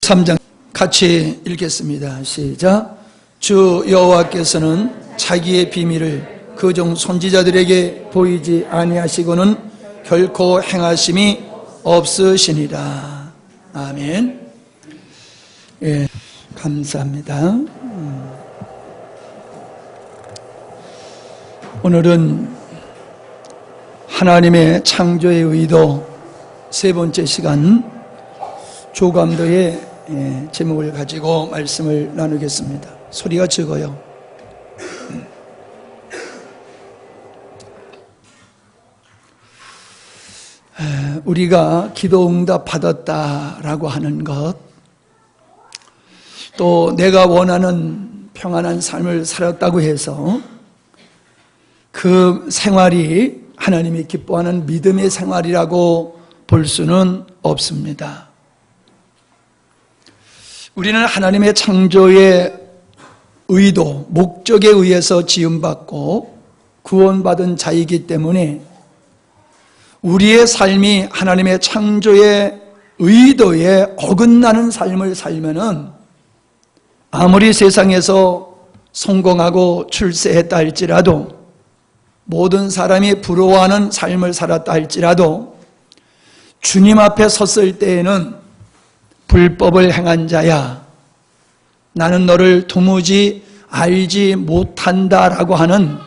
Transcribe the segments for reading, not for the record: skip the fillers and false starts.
3장 같이 읽겠습니다. 시작. 주 여호와께서는 자기의 비밀을 그 종 선지자들에게 보이지 아니하시고는 결코 행하심이 없으시니라. 아멘. 예, 감사합니다. 오늘은 하나님의 창조의 의도 세 번째 시간 조감도의 제목을 가지고 말씀을 나누겠습니다. 소리가 적어요. 우리가 기도 응답 받았다라고 하는 것, 또 내가 원하는 평안한 삶을 살았다고 해서 그 생활이 하나님이 기뻐하는 믿음의 생활이라고 볼 수는 없습니다. 우리는 하나님의 창조의 의도, 목적에 의해서 지음받고 구원받은 자이기 때문에 우리의 삶이 하나님의 창조의 의도에 어긋나는 삶을 살면은 아무리 세상에서 성공하고 출세했다 할지라도, 모든 사람이 부러워하는 삶을 살았다 할지라도 주님 앞에 섰을 때에는 불법을 행한 자야, 나는 너를 도무지 알지 못한다라고 하는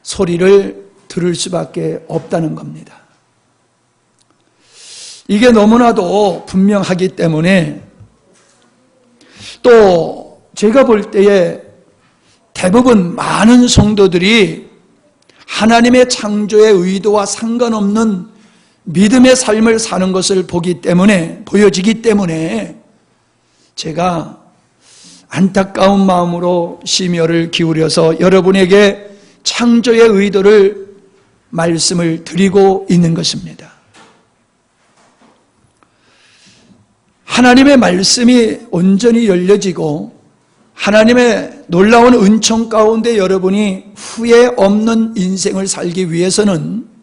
소리를 들을 수밖에 없다는 겁니다. 이게 너무나도 분명하기 때문에, 또 제가 볼 때에 대부분 많은 성도들이 하나님의 창조의 의도와 상관없는 믿음의 삶을 사는 것을 보여지기 때문에 제가 안타까운 마음으로 심혈을 기울여서 여러분에게 창조의 의도를 말씀을 드리고 있는 것입니다. 하나님의 말씀이 온전히 열려지고 하나님의 놀라운 은총 가운데 여러분이 후회 없는 인생을 살기 위해서는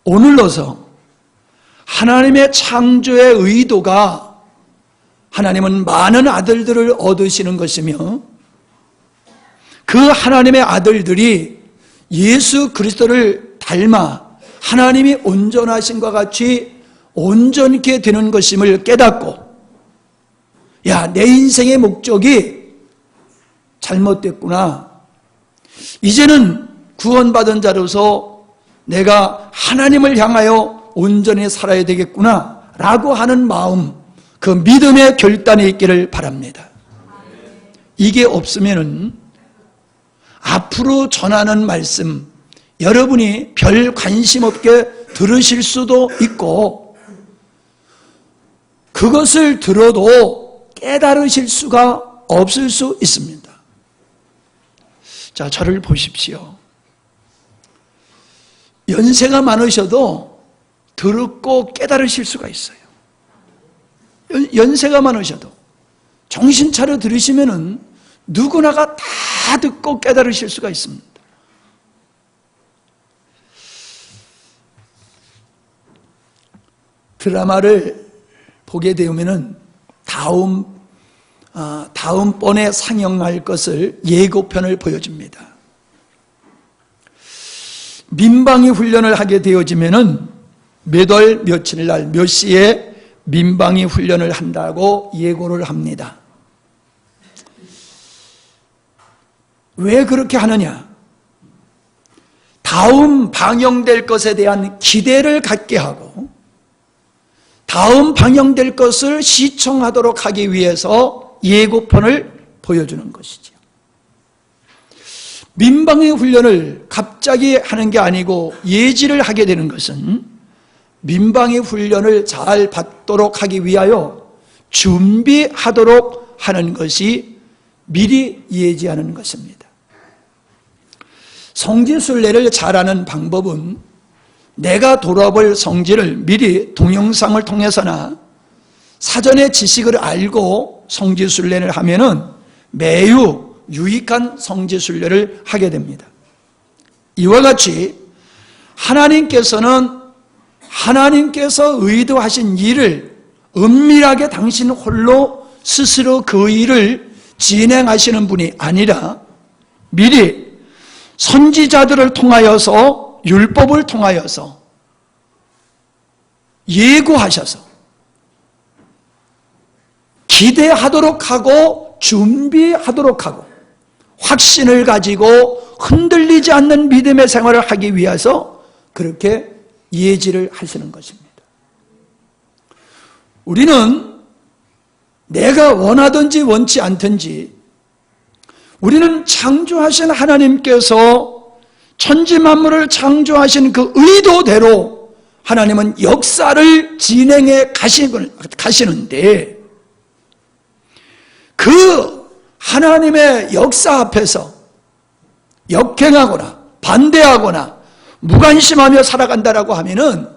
오늘로서 하나님의 창조의 의도가, 하나님은 많은 아들들을 얻으시는 것이며 그 하나님의 아들들이 예수 그리스도를 닮아 하나님이 온전하신과 같이 온전케 되는 것임을 깨닫고, 야, 내 인생의 목적이 잘못됐구나, 이제는 구원받은 자로서 내가 하나님을 향하여 온전히 살아야 되겠구나 라고 하는 마음, 그 믿음의 결단이 있기를 바랍니다. 이게 없으면은 앞으로 전하는 말씀 여러분이 별 관심 없게 들으실 수도 있고, 그것을 들어도 깨달으실 수가 없을 수 있습니다. 자, 저를 보십시오. 연세가 많으셔도 듣고 깨달으실 수가 있어요. 연세가 많으셔도 정신 차려 들으시면은 누구나가 다 듣고 깨달으실 수가 있습니다. 드라마를 보게 되면은 다음번에 상영할 것을 예고편을 보여줍니다. 민방위 훈련을 하게 되어지면은 몇 월 며칠 날 몇 시에 민방위 훈련을 한다고 예고를 합니다. 왜 그렇게 하느냐? 다음 방영될 것에 대한 기대를 갖게 하고 다음 방영될 것을 시청하도록 하기 위해서 예고편을 보여주는 것이죠. 민방위 훈련을 갑자기 하는 게 아니고 예지를 하게 되는 것은 민방위 훈련을 잘 받도록 하기 위하여 준비하도록 하는 것이 미리 예지하는 것입니다. 성지순례를 잘하는 방법은 내가 돌아볼 성지를 미리 동영상을 통해서나 사전에 지식을 알고 성지순례를 하면은 매우 유익한 성지순례를 하게 됩니다. 이와 같이 하나님께서 의도하신 일을 은밀하게 당신 홀로 스스로 그 일을 진행하시는 분이 아니라 미리 선지자들을 통하여서, 율법을 통하여서 예고하셔서 기대하도록 하고 준비하도록 하고 확신을 가지고 흔들리지 않는 믿음의 생활을 하기 위해서 그렇게 예지를 하시는 것입니다. 우리는 내가 원하든지 원치 않든지 우리는 창조하신 하나님께서 천지 만물을 창조하신 그 의도대로 하나님은 역사를 진행해 가시는데 그 하나님의 역사 앞에서 역행하거나 반대하거나 무관심하며 살아간다라고 하면은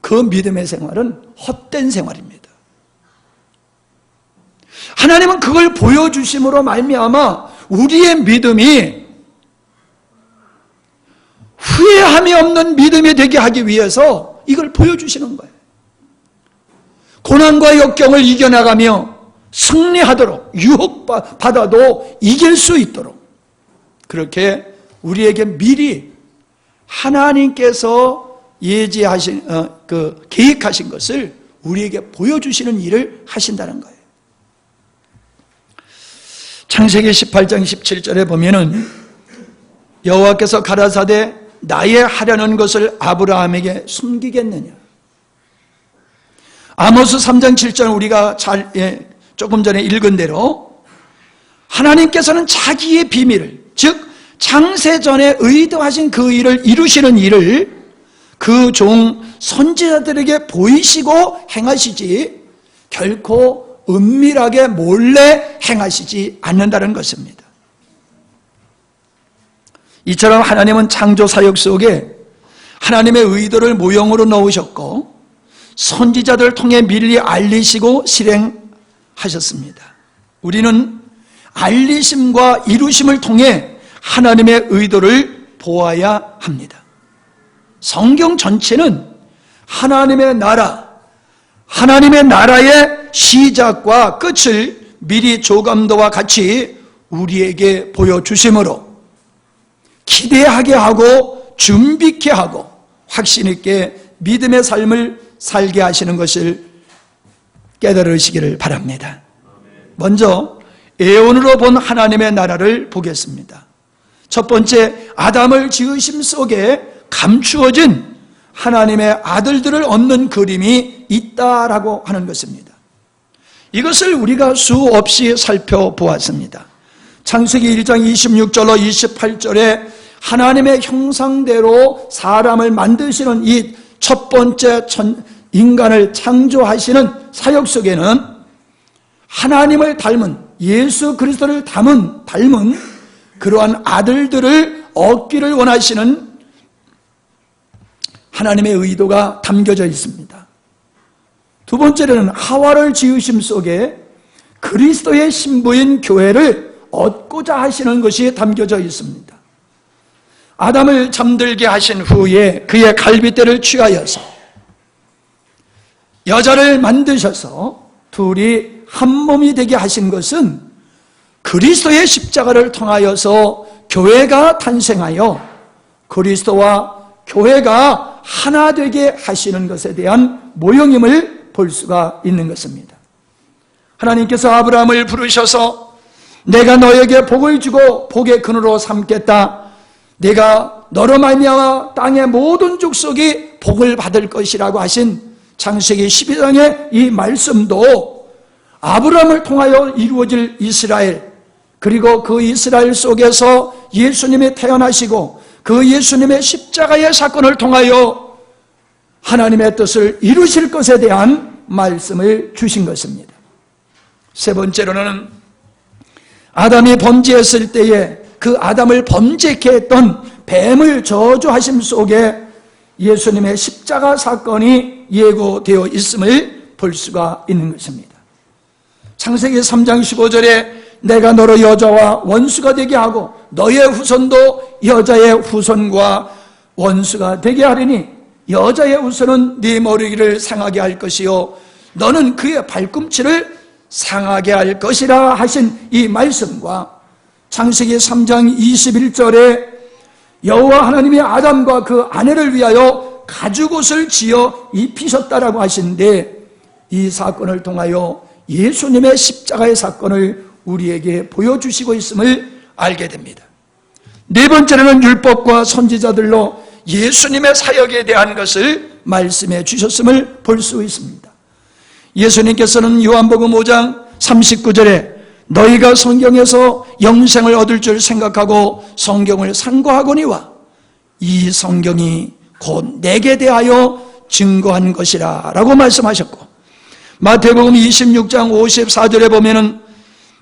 그 믿음의 생활은 헛된 생활입니다. 하나님은 그걸 보여주심으로 말미암아 우리의 믿음이 후회함이 없는 믿음이 되게 하기 위해서 이걸 보여주시는 거예요. 고난과 역경을 이겨나가며 승리하도록, 유혹받아도 이길 수 있도록 그렇게 우리에게 미리 하나님께서 예지하신, 계획하신 것을 우리에게 보여주시는 일을 하신다는 거예요. 창세기 18장 17절에 보면은 여호와께서 가라사대 나의 하려는 것을 아브라함에게 숨기겠느냐. 아모스 3장 7절 우리가 조금 전에 읽은 대로 하나님께서는 자기의 비밀을, 즉 창세전에 의도하신 그 일을 이루시는 일을 그 종 선지자들에게 보이시고 행하시지 결코 은밀하게 몰래 행하시지 않는다는 것입니다. 이처럼 하나님은 창조 사역 속에 하나님의 의도를 모형으로 넣으셨고 선지자들을 통해 미리 알리시고 실행하셨습니다. 우리는 알리심과 이루심을 통해 하나님의 의도를 보아야 합니다. 성경 전체는 하나님의 나라, 하나님의 나라의 시작과 끝을 미리 조감도와 같이 우리에게 보여주심으로 기대하게 하고 준비케 하고 확신 있게 믿음의 삶을 살게 하시는 것을 깨달으시기를 바랍니다. 먼저 애원으로 본 하나님의 나라를 보겠습니다. 첫 번째, 아담을 지으심 속에 감추어진 하나님의 아들들을 얻는 그림이 있다라고 하는 것입니다. 이것을 우리가 수없이 살펴보았습니다. 창세기 1장 26절로 28절에 하나님의 형상대로 사람을 만드시는 이 첫 번째 인간을 창조하시는 사역 속에는 하나님을 닮은, 예수 그리스도를 닮은 그러한 아들들을 얻기를 원하시는 하나님의 의도가 담겨져 있습니다. 두 번째로는 하와를 지으심 속에 그리스도의 신부인 교회를 얻고자 하시는 것이 담겨져 있습니다. 아담을 잠들게 하신 후에 그의 갈빗대를 취하여서 여자를 만드셔서 둘이 한 몸이 되게 하신 것은 그리스도의 십자가를 통하여서 교회가 탄생하여 그리스도와 교회가 하나 되게 하시는 것에 대한 모형임을 볼 수가 있는 것입니다. 하나님께서 아브라함을 부르셔서 내가 너에게 복을 주고 복의 근원으로 삼겠다. 내가 너로 말미암아 땅의 모든 족속이 복을 받을 것이라고 하신 창세기 12장의 이 말씀도 아브라함을 통하여 이루어질 이스라엘, 그리고 그 이스라엘 속에서 예수님이 태어나시고 그 예수님의 십자가의 사건을 통하여 하나님의 뜻을 이루실 것에 대한 말씀을 주신 것입니다. 세 번째로는 아담이 범죄했을 때에 그 아담을 범죄케 했던 뱀을 저주하심 속에 예수님의 십자가 사건이 예고되어 있음을 볼 수가 있는 것입니다. 창세기 3장 15절에 내가 너로 여자와 원수가 되게 하고 너의 후손도 여자의 후손과 원수가 되게 하리니 여자의 후손은 네 머리를 상하게 할 것이요 너는 그의 발꿈치를 상하게 할 것이라 하신 이 말씀과 창세기 3장 21절에 여호와 하나님이 아담과 그 아내를 위하여 가죽옷을 지어 입히셨다라고 하시는데, 이 사건을 통하여 예수님의 십자가의 사건을 우리에게 보여주시고 있음을 알게 됩니다. 네 번째로는 율법과 선지자들로 예수님의 사역에 대한 것을 말씀해 주셨음을 볼 수 있습니다. 예수님께서는 요한복음 5장 39절에 너희가 성경에서 영생을 얻을 줄 생각하고 성경을 상고하거니와 이 성경이 곧 내게 대하여 증거한 것이라 라고 말씀하셨고, 마태복음 26장 54절에 보면은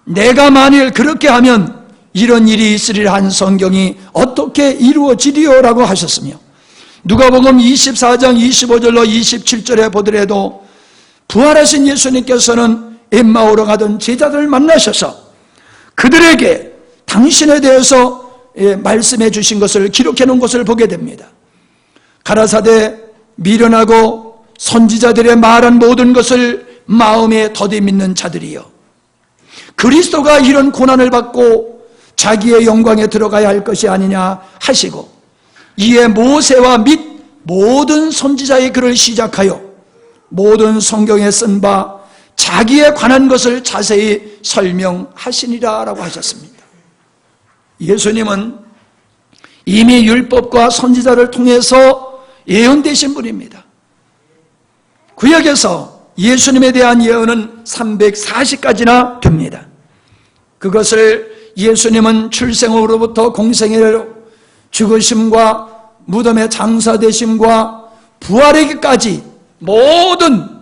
내가 만일 그렇게 하면 이런 일이 있으리라 한 성경이 어떻게 이루어지리요 라고 하셨으며, 누가복음 24장 25절로 27절에 보더라도 부활하신 예수님께서는 엠마오로 가던 제자들을 만나셔서 그들에게 당신에 대해서 말씀해 주신 것을 기록해 놓은 것을 보게 됩니다. 가라사대 미련하고 선지자들의 말한 모든 것을 마음에 더듬이는 자들이여, 그리스도가 이런 고난을 받고 자기의 영광에 들어가야 할 것이 아니냐 하시고, 이에 모세와 및 모든 선지자의 글을 시작하여 모든 성경에 쓴 바 자기에 관한 것을 자세히 설명하시니라 라고 하셨습니다. 예수님은 이미 율법과 선지자를 통해서 예언되신 분입니다. 구약에서 예수님에 대한 예언은 340가지나 됩니다. 그것을 예수님은 출생으로부터 공생애로 죽으심과 무덤의 장사되심과 부활에게까지 모든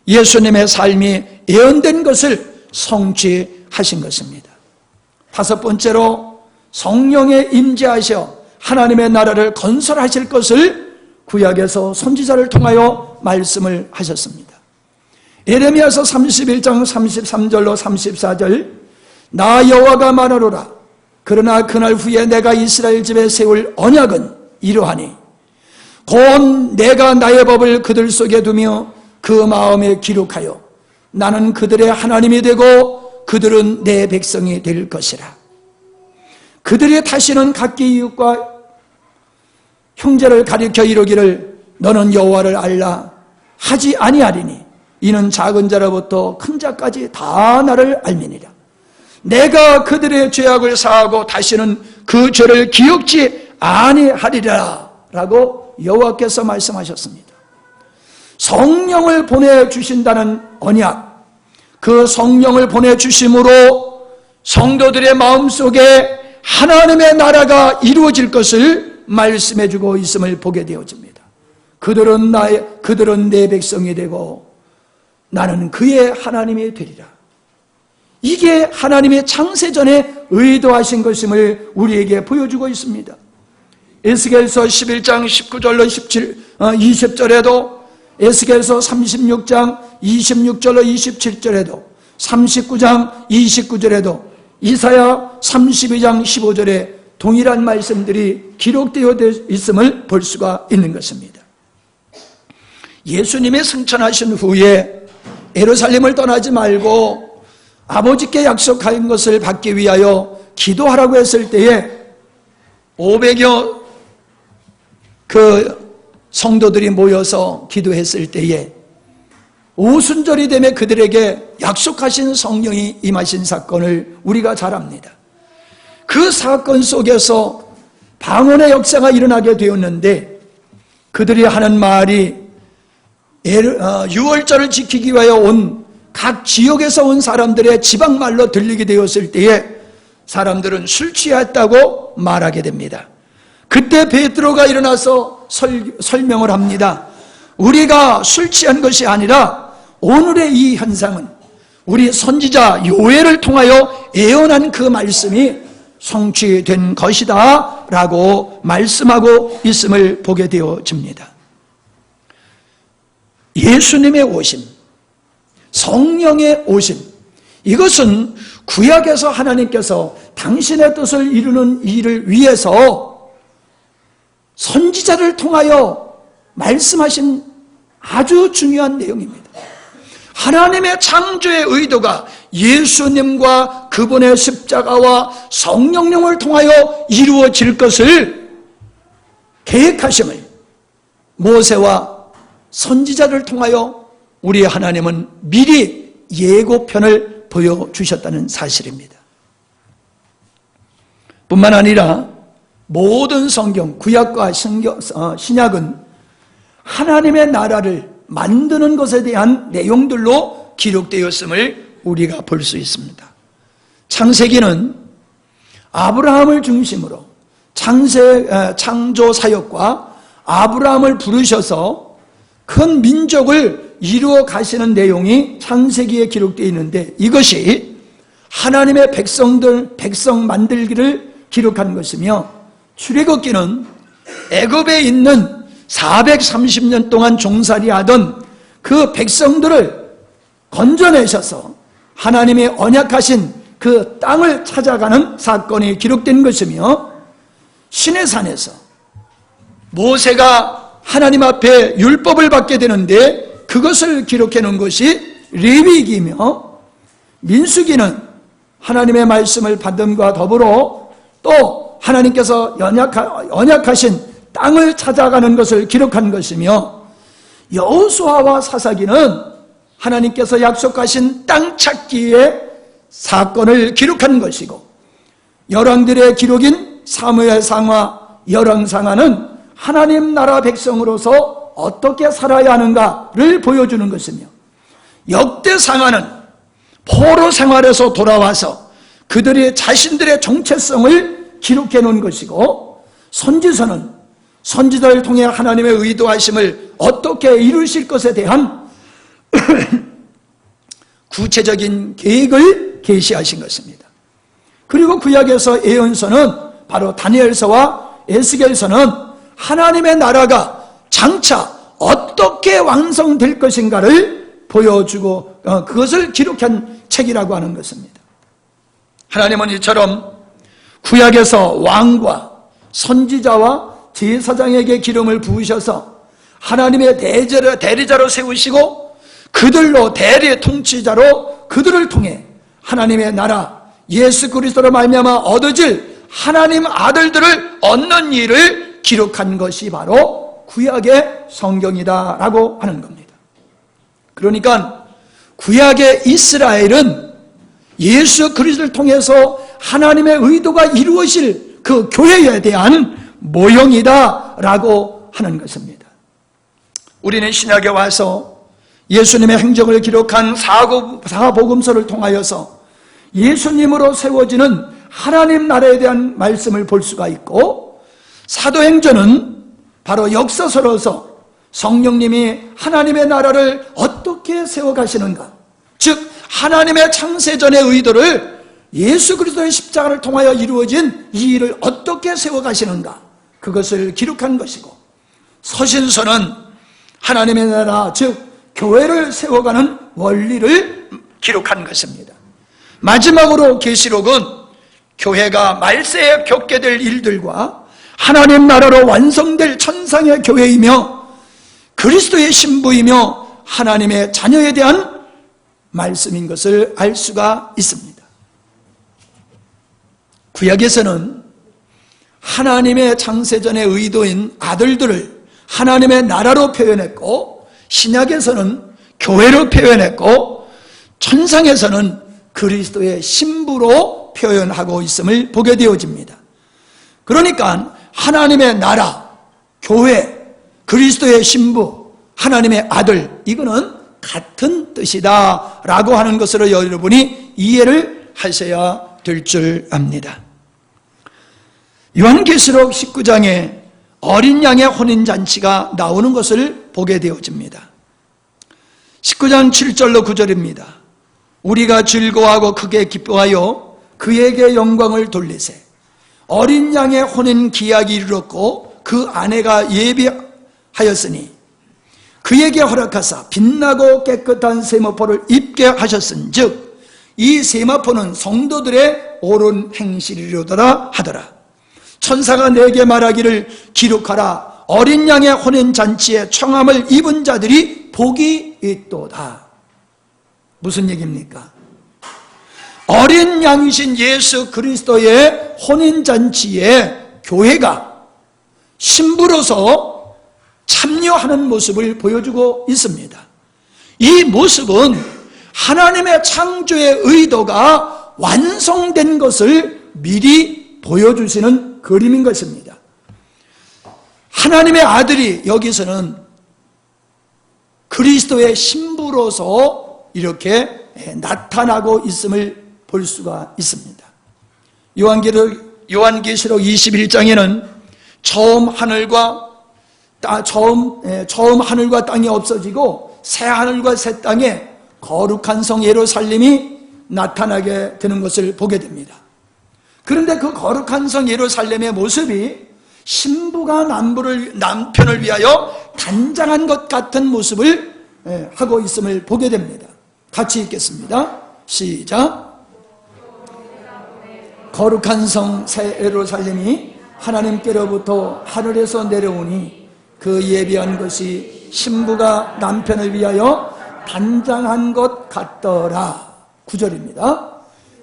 예수님의 삶이 예언된 것을 성취하신 것입니다. 다섯 번째로 성령에 임재하셔 하나님의 나라를 건설하실 것을 구약에서 선지자를 통하여 말씀을 하셨습니다. 예레미야서 31장 33절로 34절, 나 여호와가 말하노라. 그러나 그날 후에 내가 이스라엘 집에 세울 언약은 이러하니 곧 내가 나의 법을 그들 속에 두며 그 마음에 기록하여 나는 그들의 하나님이 되고 그들은 내 백성이 될 것이라. 그들이 다시는 각기 이웃과 형제를 가리켜 이르기를 너는 여호와를 알라 하지 아니하리니 이는 작은 자로부터 큰 자까지 다 나를 알미니라. 내가 그들의 죄악을 사하고 다시는 그 죄를 기억지 아니하리라 라고 여호와께서 말씀하셨습니다. 성령을 보내주신다는 언약, 그 성령을 보내주심으로 성도들의 마음속에 하나님의 나라가 이루어질 것을 말씀해주고 있음을 보게 되어집니다. 그들은 내 백성이 되고 나는 그의 하나님이 되리라. 이게 하나님의 창세전에 의도하신 것임을 우리에게 보여주고 있습니다. 에스겔서 11장 19절로 20절에도, 에스겔서 36장 26절로 27절에도, 39장 29절에도, 이사야 32장 15절에 동일한 말씀들이 기록되어 있음을 볼 수가 있는 것입니다. 예수님이 승천하신 후에 예루살렘을 떠나지 말고 아버지께 약속한 것을 받기 위하여 기도하라고 했을 때에 500여 그 성도들이 모여서 기도했을 때에 오순절이 되면 그들에게 약속하신 성령이 임하신 사건을 우리가 잘 압니다. 그 사건 속에서 방언의 역사가 일어나게 되었는데, 그들이 하는 말이 유월절을 지키기 위하여 온 각 지역에서 온 사람들의 지방말로 들리게 되었을 때에 사람들은 술 취했다고 말하게 됩니다. 그때 베드로가 일어나서 설명을 합니다. 우리가 술 취한 것이 아니라 오늘의 이 현상은 우리 선지자 요엘을 통하여 예언한 그 말씀이 성취된 것이다 라고 말씀하고 있음을 보게 되어집니다. 예수님의 오심, 성령의 오심, 이것은 구약에서 하나님께서 당신의 뜻을 이루는 일을 위해서 선지자를 통하여 말씀하신 아주 중요한 내용입니다. 하나님의 창조의 의도가 예수님과 그분의 십자가와 성령님을 통하여 이루어질 것을 계획하심을 모세와 선지자를 통하여 우리 하나님은 미리 예고편을 보여주셨다는 사실입니다. 뿐만 아니라 모든 성경, 구약과 신약은 하나님의 나라를 만드는 것에 대한 내용들로 기록되었음을 우리가 볼 수 있습니다. 창세기는 아브라함을 중심으로 창조 사역과 아브라함을 부르셔서 큰 민족을 이루어 가시는 내용이 창세기에 기록되어 있는데, 이것이 하나님의 백성 만들기를 기록한 것이며, 출애굽기는 애굽에 있는 430년 동안 종살이하던 그 백성들을 건져내셔서 하나님이 언약하신 그 땅을 찾아가는 사건이 기록된 것이며, 시내산에서 모세가 하나님 앞에 율법을 받게 되는데 그것을 기록해 놓은 것이 레위기이며, 민수기는 하나님의 말씀을 받음과 더불어 또 하나님께서 언약하신 땅을 찾아가는 것을 기록한 것이며, 여호수아와 사사기는 하나님께서 약속하신 땅 찾기의 사건을 기록한 것이고, 열왕들의 기록인 사무엘상하, 열왕상하는 하나님 나라 백성으로서 어떻게 살아야 하는가를 보여주는 것이며, 역대상하는 포로 생활에서 돌아와서 그들이 자신들의 정체성을 기록해 놓은 것이고, 선지서는 선지자를 통해 하나님의 의도하심을 어떻게 이루실 것에 대한 구체적인 계획을 계시하신 것입니다. 그리고 구약에서 예언서는 바로 다니엘서와 에스겔서는 하나님의 나라가 장차 어떻게 완성될 것인가를 보여주고 그것을 기록한 책이라고 하는 것입니다. 하나님은 이처럼 구약에서 왕과 선지자와 제사장에게 기름을 부으셔서 하나님의 대리자로 세우시고, 그들로 대리 통치자로 그들을 통해 하나님의 나라 예수 그리스도로 말미암아 얻어질 하나님 아들들을 얻는 일을 기록한 것이 바로 구약의 성경이다라고 하는 겁니다. 그러니까 구약의 이스라엘은 예수 그리스도를 통해서 하나님의 의도가 이루어질 그 교회에 대한 모형이다라고 하는 것입니다. 우리는 신약에 와서 예수님의 행적을 기록한 사복음서를 통하여서 예수님으로 세워지는 하나님 나라에 대한 말씀을 볼 수가 있고, 사도행전은 바로 역사서로서 성령님이 하나님의 나라를 어떻게 세워가시는가, 즉 하나님의 창세전의 의도를 예수 그리스도의 십자가를 통하여 이루어진 이 일을 어떻게 세워가시는가, 그것을 기록한 것이고, 서신서는 하나님의 나라, 즉 교회를 세워가는 원리를 기록한 것입니다. 마지막으로 계시록은 교회가 말세에 겪게 될 일들과 하나님 나라로 완성될 천상의 교회이며 그리스도의 신부이며 하나님의 자녀에 대한 말씀인 것을 알 수가 있습니다. 구약에서는 하나님의 창세전의 의도인 아들들을 하나님의 나라로 표현했고, 신약에서는 교회로 표현했고, 천상에서는 그리스도의 신부로 표현하고 있음을 보게 되어집니다. 그러니까 하나님의 나라, 교회, 그리스도의 신부, 하나님의 아들, 이거는 같은 뜻이다 라고 하는 것으로 여러분이 이해를 하셔야 될 줄 압니다. 요한계시록 19장에 어린 양의 혼인잔치가 나오는 것을 보게 되어집니다. 19장 7절로 9절입니다. 우리가 즐거워하고 크게 기뻐하여 그에게 영광을 돌리세. 어린 양의 혼인 기약이 이르렀고 그 아내가 예비하였으니 그에게 허락하사 빛나고 깨끗한 세마포를 입게 하셨은즉 이 세마포는 성도들의 옳은 행실이로더라 하더라. 천사가 내게 말하기를 기록하라. 어린 양의 혼인잔치에 청함을 입은 자들이 복이 있도다. 무슨 얘기입니까? 어린 양이신 예수 그리스도의 혼인잔치에 교회가 신부로서 참여하는 모습을 보여주고 있습니다. 이 모습은 하나님의 창조의 의도가 완성된 것을 미리 보여주시는 그림인 것입니다. 하나님의 아들이 여기서는 그리스도의 신부로서 이렇게 나타나고 있음을 볼 수가 있습니다. 요한계시록 21장에는 처음 하늘과 땅이 없어지고 새 하늘과 새 땅에 거룩한 성 예루살렘이 나타나게 되는 것을 보게 됩니다. 그런데 그 거룩한 성 예루살렘의 모습이 신부가 남편을 위하여 단장한 것 같은 모습을 하고 있음을 보게 됩니다. 같이 읽겠습니다. 시작. 거룩한 성 새 예루살렘이 하나님께로부터 하늘에서 내려오니 그 예비한 것이 신부가 남편을 위하여 단장한 것 같더라. 9절입니다.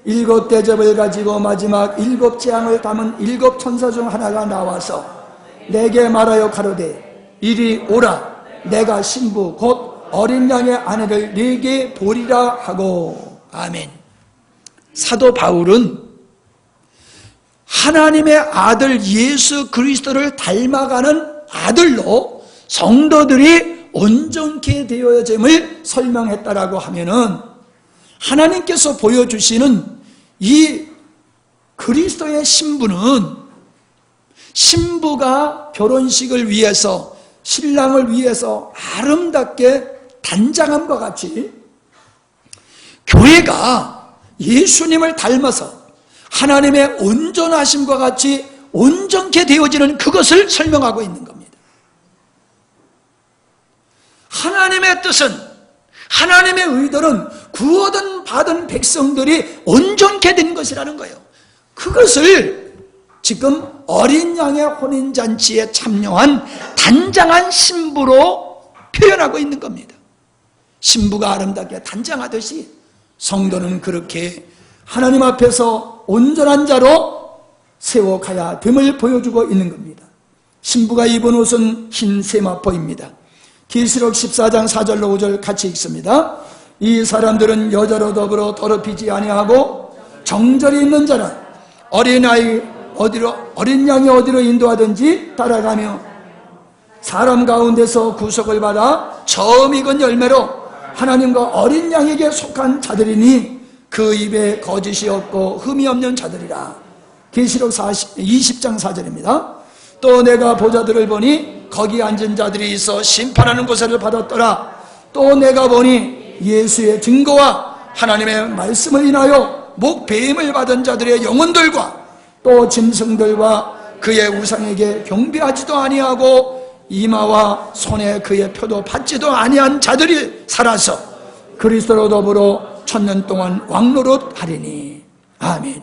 7 대접을 가지고 마지막 7 재앙을 담은 7 천사 중 하나가 나와서 내게 말하여 가로되 이리 오라. 내가 신부 곧 어린 양의 아내를 네게 보리라 하고. 아멘. 사도 바울은 하나님의 아들 예수 그리스도를 닮아가는 아들로 성도들이 온전케 되어짐을 설명했다라고 하면은 하나님께서 보여주시는 이 그리스도의 신부는 신부가 결혼식을 위해서 신랑을 위해서 아름답게 단장함과 같이 교회가 예수님을 닮아서 하나님의 온전하심과 같이 온전케 되어지는 그것을 설명하고 있는 겁니다. 하나님의 뜻은, 하나님의 의도는 구원 받은 백성들이 온전케 된 것이라는 거예요. 그것을 지금 어린 양의 혼인잔치에 참여한 단장한 신부로 표현하고 있는 겁니다. 신부가 아름답게 단장하듯이 성도는 그렇게 하나님 앞에서 온전한 자로 세워가야 됨을 보여주고 있는 겁니다. 신부가 입은 옷은 흰 세마포입니다. 계시록 14장 4절로 5절 같이 읽습니다. 이 사람들은 여자로 더불어 더럽히지 아니하고 정절이 있는 자는 어린 양이 어디로 인도하든지 따라가며 사람 가운데서 구속을 받아 처음 익은 열매로 하나님과 어린 양에게 속한 자들이니 그 입에 거짓이 없고 흠이 없는 자들이라. 계시록 20장 4절입니다. 또 내가 보자들을 보니 거기 앉은 자들이 있어 심판하는 고사를 받았더라. 또 내가 보니 예수의 증거와 하나님의 말씀을 인하여 목배임을 받은 자들의 영혼들과 또 짐승들과 그의 우상에게 경배하지도 아니하고 이마와 손에 그의 표도 받지도 아니한 자들이 살아서 그리스도로 더불어 1000년 동안 왕노릇 하리니. 아멘.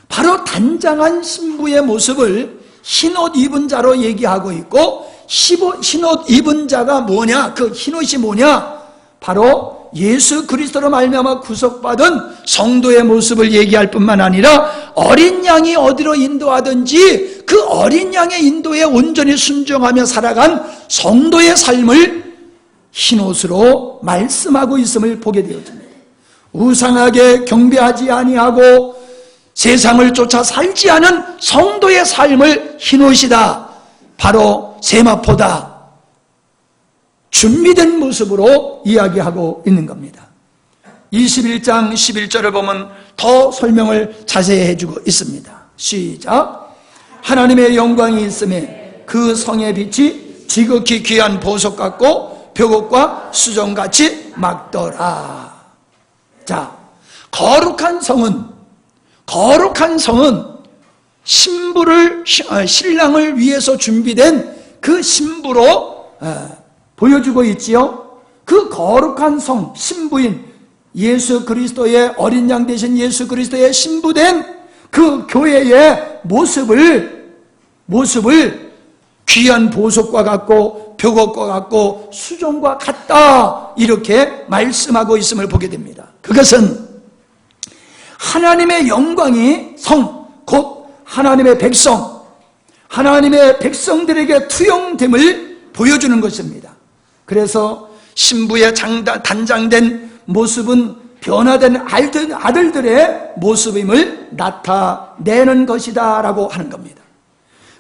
바로 단장한 신부의 모습을 흰옷 입은 자로 얘기하고 있고, 흰옷 입은 자가 뭐냐? 그 흰옷이 뭐냐? 바로 예수 그리스도로 말미암아 구속받은 성도의 모습을 얘기할 뿐만 아니라 어린 양이 어디로 인도하든지 그 어린 양의 인도에 온전히 순종하며 살아간 성도의 삶을 흰옷으로 말씀하고 있음을 보게 되어집니다. 우상하게 경배하지 아니하고 세상을 쫓아 살지 않은 성도의 삶을 흰옷이다, 바로 세마포다, 준비된 모습으로 이야기하고 있는 겁니다. 21장 11절을 보면 더 설명을 자세히 해주고 있습니다. 시작. 하나님의 영광이 있음에 그 성의 빛이 지극히 귀한 보석 같고 벽옥과 수정같이 막더라. 자, 거룩한 성은 신랑을 위해서 준비된 그 신부로 보여주고 있지요. 그 거룩한 성, 신부인 예수 그리스도의 어린 양 되신 예수 그리스도의 신부된 그 교회의 모습을 귀한 보석과 같고 벽옥과 같고 수종과 같다, 이렇게 말씀하고 있음을 보게 됩니다. 그것은 하나님의 영광이 성, 곧 하나님의 백성, 하나님의 백성들에게 투영됨을 보여주는 것입니다. 그래서 신부의 단장된 모습은 변화된 아들들의 모습임을 나타내는 것이다 라고 하는 겁니다.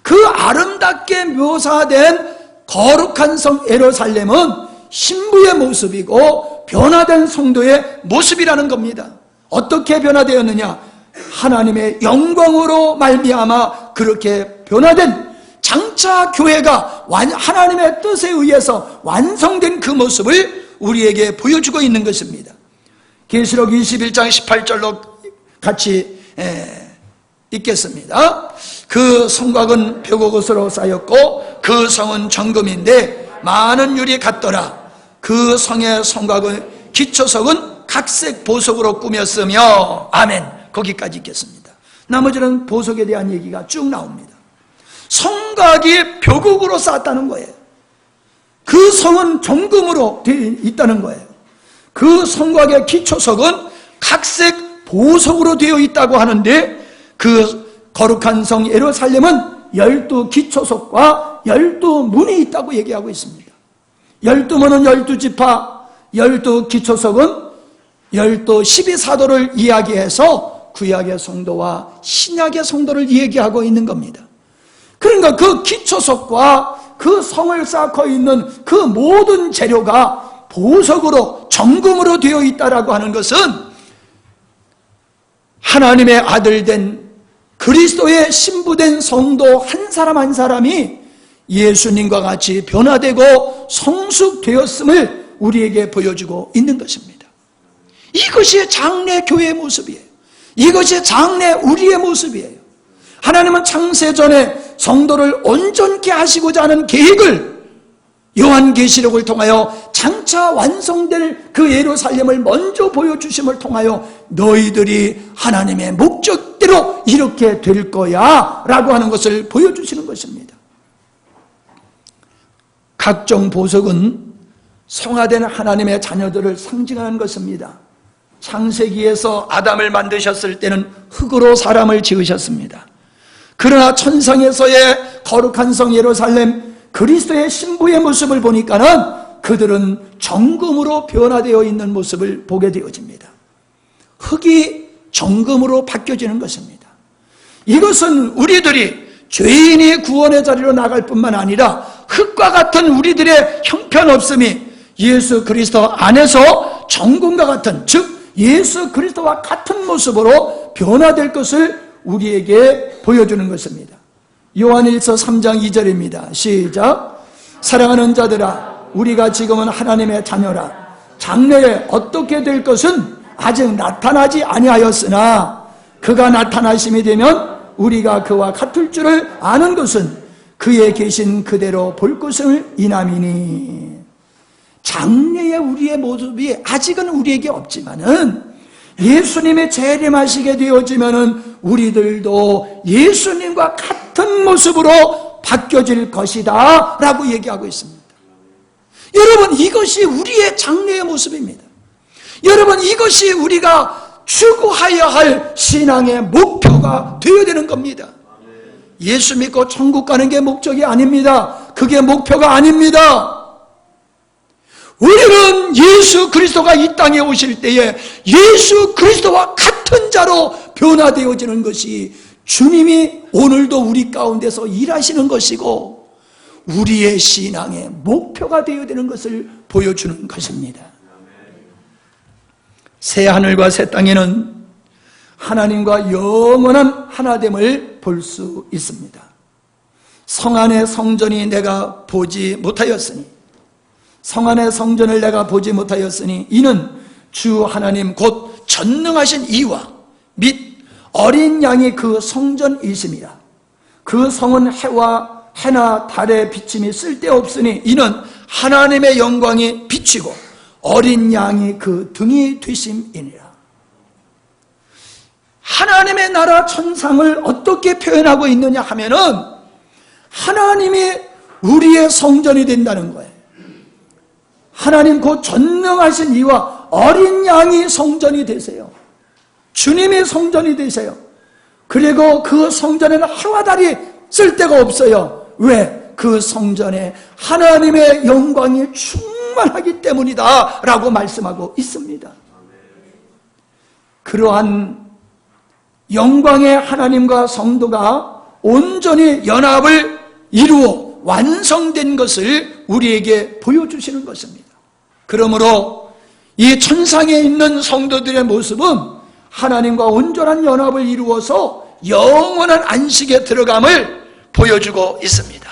그 아름답게 묘사된 거룩한 성 예루살렘은 신부의 모습이고 변화된 성도의 모습이라는 겁니다. 어떻게 변화되었느냐? 하나님의 영광으로 말미암아 그렇게 변화된, 장차 교회가 하나님의 뜻에 의해서 완성된 그 모습을 우리에게 보여주고 있는 것입니다. 계시록 21장 18절로 같이 읽겠습니다. 그 성곽은 벽옥으로 쌓였고 그 성은 정금인데 많은 유리 같더라. 그 성의 성곽의 기초석은 각색 보석으로 꾸몄으며, 아멘. 거기까지 읽겠습니다. 나머지는 보석에 대한 얘기가 쭉 나옵니다. 성곽이 벽옥으로 쌓았다는 거예요. 그 성은 정금으로 되어 있다는 거예요. 그 성곽의 기초석은 각색 보석으로 되어 있다고 하는데, 그 거룩한 성 예루살렘은 12기초석과 12문이 있다고 얘기하고 있습니다. 12문은 12지파, 12기초석은 12사도를 이야기해서 구약의 성도와 신약의 성도를 얘기하고 있는 겁니다. 그러니까 그 기초석과 그 성을 쌓고 있는 그 모든 재료가 보석으로, 정금으로 되어 있다라고 하는 것은 하나님의 아들된 그리스도의 신부된 성도 한 사람 한 사람이 예수님과 같이 변화되고 성숙되었음을 우리에게 보여주고 있는 것입니다. 이것이 장래 교회의 모습이에요. 이것이 장래 우리의 모습이에요. 하나님은 창세전에 성도를 온전케 하시고자 하는 계획을 요한계시록을 통하여 장차 완성될 그 예루살렘을 먼저 보여주심을 통하여 너희들이 하나님의 목적대로 이렇게 될 거야 라고 하는 것을 보여주시는 것입니다. 각종 보석은 성화된 하나님의 자녀들을 상징하는 것입니다. 창세기에서 아담을 만드셨을 때는 흙으로 사람을 지으셨습니다. 그러나 천상에서의 거룩한 성 예루살렘, 그리스도의 신부의 모습을 보니까는 그들은 정금으로 변화되어 있는 모습을 보게 되어집니다. 흙이 정금으로 바뀌어지는 것입니다. 이것은 우리들이 죄인이 구원의 자리로 나갈 뿐만 아니라 흙과 같은 우리들의 형편없음이 예수 그리스도 안에서 정금과 같은, 즉 예수 그리스도와 같은 모습으로 변화될 것을 우리에게 보여주는 것입니다. 요한일서 3장 2절입니다. 시작. 사랑하는 자들아, 우리가 지금은 하나님의 자녀라. 장래에 어떻게 될 것은 아직 나타나지 아니하였으나 그가 나타나심이 되면 우리가 그와 같을 줄을 아는 것은 그에 계신 그대로 볼 것을 이남이니. 장래의 우리의 모습이 아직은 우리에게 없지만은 예수님의 재림하시게 되어지면은 우리들도 예수님과 같은 모습으로 바뀌어질 것이다 라고 얘기하고 있습니다. 여러분, 이것이 우리의 장래의 모습입니다. 여러분, 이것이 우리가 추구하여야 할 신앙의 목표가 되어야 되는 겁니다. 예수 믿고 천국 가는 게 목적이 아닙니다. 그게 목표가 아닙니다. 우리는 예수 그리스도가 이 땅에 오실 때에 예수 그리스도와 같은 자로 변화되어지는 것이 주님이 오늘도 우리 가운데서 일하시는 것이고 우리의 신앙의 목표가 되어야 되는 것을 보여주는 것입니다. 새 하늘과 새 땅에는 하나님과 영원한 하나됨을 볼 수 있습니다. 성 안의 성전이 내가 보지 못하였으니, 성 안의 성전을 내가 보지 못하였으니 이는 주 하나님 곧 전능하신 이와 및 어린 양이 그 성전이심이라. 그 성은 해나 달의 비침이 쓸데없으니 이는 하나님의 영광이 비치고 어린 양이 그 등이 되심이니라. 하나님의 나라 천상을 어떻게 표현하고 있느냐 하면은 하나님이 우리의 성전이 된다는 거예요. 하나님 그 전능하신 이와 어린 양이 성전이 되세요. 주님이 성전이 되세요. 그리고 그 성전에는 해와 달이 쓸 데가 없어요. 왜? 그 성전에 하나님의 영광이 충만하기 때문이다 라고 말씀하고 있습니다. 그러한 영광의 하나님과 성도가 온전히 연합을 이루어 완성된 것을 우리에게 보여주시는 것입니다. 그러므로 이 천상에 있는 성도들의 모습은 하나님과 온전한 연합을 이루어서 영원한 안식에 들어감을 보여주고 있습니다.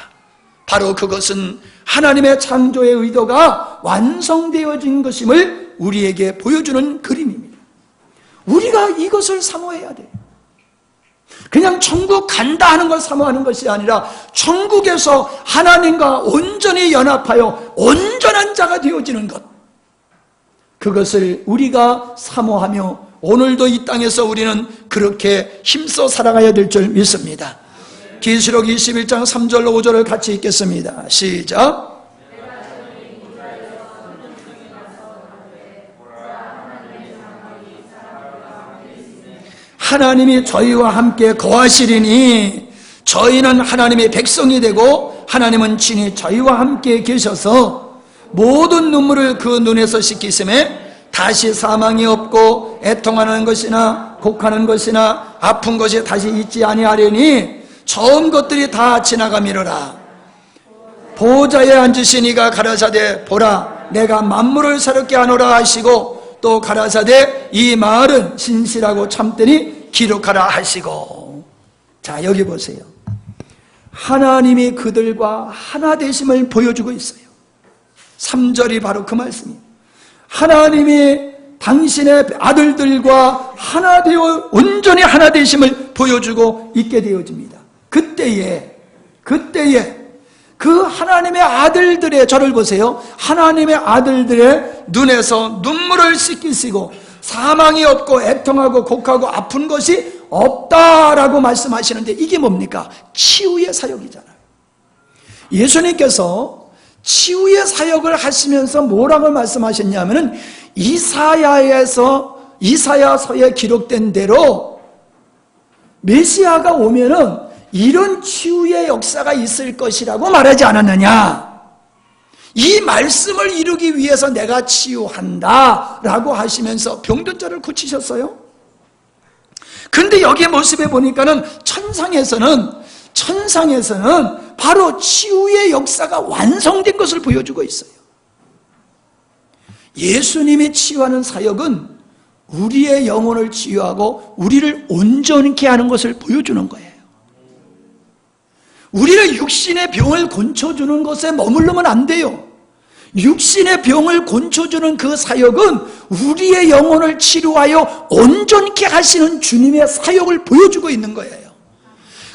바로 그것은 하나님의 창조의 의도가 완성되어진 것임을 우리에게 보여주는 그림입니다. 우리가 이것을 사모해야 돼요. 그냥 천국 간다 하는 걸 사모하는 것이 아니라 천국에서 하나님과 온전히 연합하여 온전한 자가 되어지는 것, 그것을 우리가 사모하며 오늘도 이 땅에서 우리는 그렇게 힘써 살아가야 될 줄 믿습니다. 계시록 21장 3절로 5절을 같이 읽겠습니다. 시작. 하나님이 저희와 함께 거하시리니 저희는 하나님의 백성이 되고 하나님은 친히 저희와 함께 계셔서 모든 눈물을 그 눈에서 씻기심에 다시 사망이 없고 애통하는 것이나 곡하는 것이나 아픈 것이 다시 있지 아니하려니 처음 것들이 다 지나가미로라. 보좌에 앉으신 이가 가라사대 보라 내가 만물을 새롭게 하노라 하시고 또 가라사대 이 말은 진실하고 참되니 기록하라 하시고. 자, 여기 보세요. 하나님이 그들과 하나 되심을 보여주고 있어요. 3절이 바로 그 말씀이에요. 하나님이 당신의 아들들과 하나 되어 온전히 하나 되심을 보여주고 있게 되어집니다. 그때에 그 하나님의 아들들의, 저를 보세요, 하나님의 아들들의 눈에서 눈물을 씻기시고 사망이 없고 애통하고 곡하고 아픈 것이 없다라고 말씀하시는데, 이게 뭡니까? 치유의 사역이잖아요. 예수님께서 치유의 사역을 하시면서 뭐라고 말씀하셨냐면은 이사야서에 기록된 대로 메시아가 오면은 이런 치유의 역사가 있을 것이라고 말하지 않았느냐. 이 말씀을 이루기 위해서 내가 치유한다 라고 하시면서 병든 자를 고치셨어요. 근데 여기 모습에 보니까는 천상에서는 바로 치유의 역사가 완성된 것을 보여주고 있어요. 예수님이 치유하는 사역은 우리의 영혼을 치유하고 우리를 온전케 하는 것을 보여주는 거예요. 우리를 육신의 병을 고쳐주는 것에 머무르면 안 돼요. 육신의 병을 고쳐주는 그 사역은 우리의 영혼을 치료하여 온전케 하시는 주님의 사역을 보여주고 있는 거예요.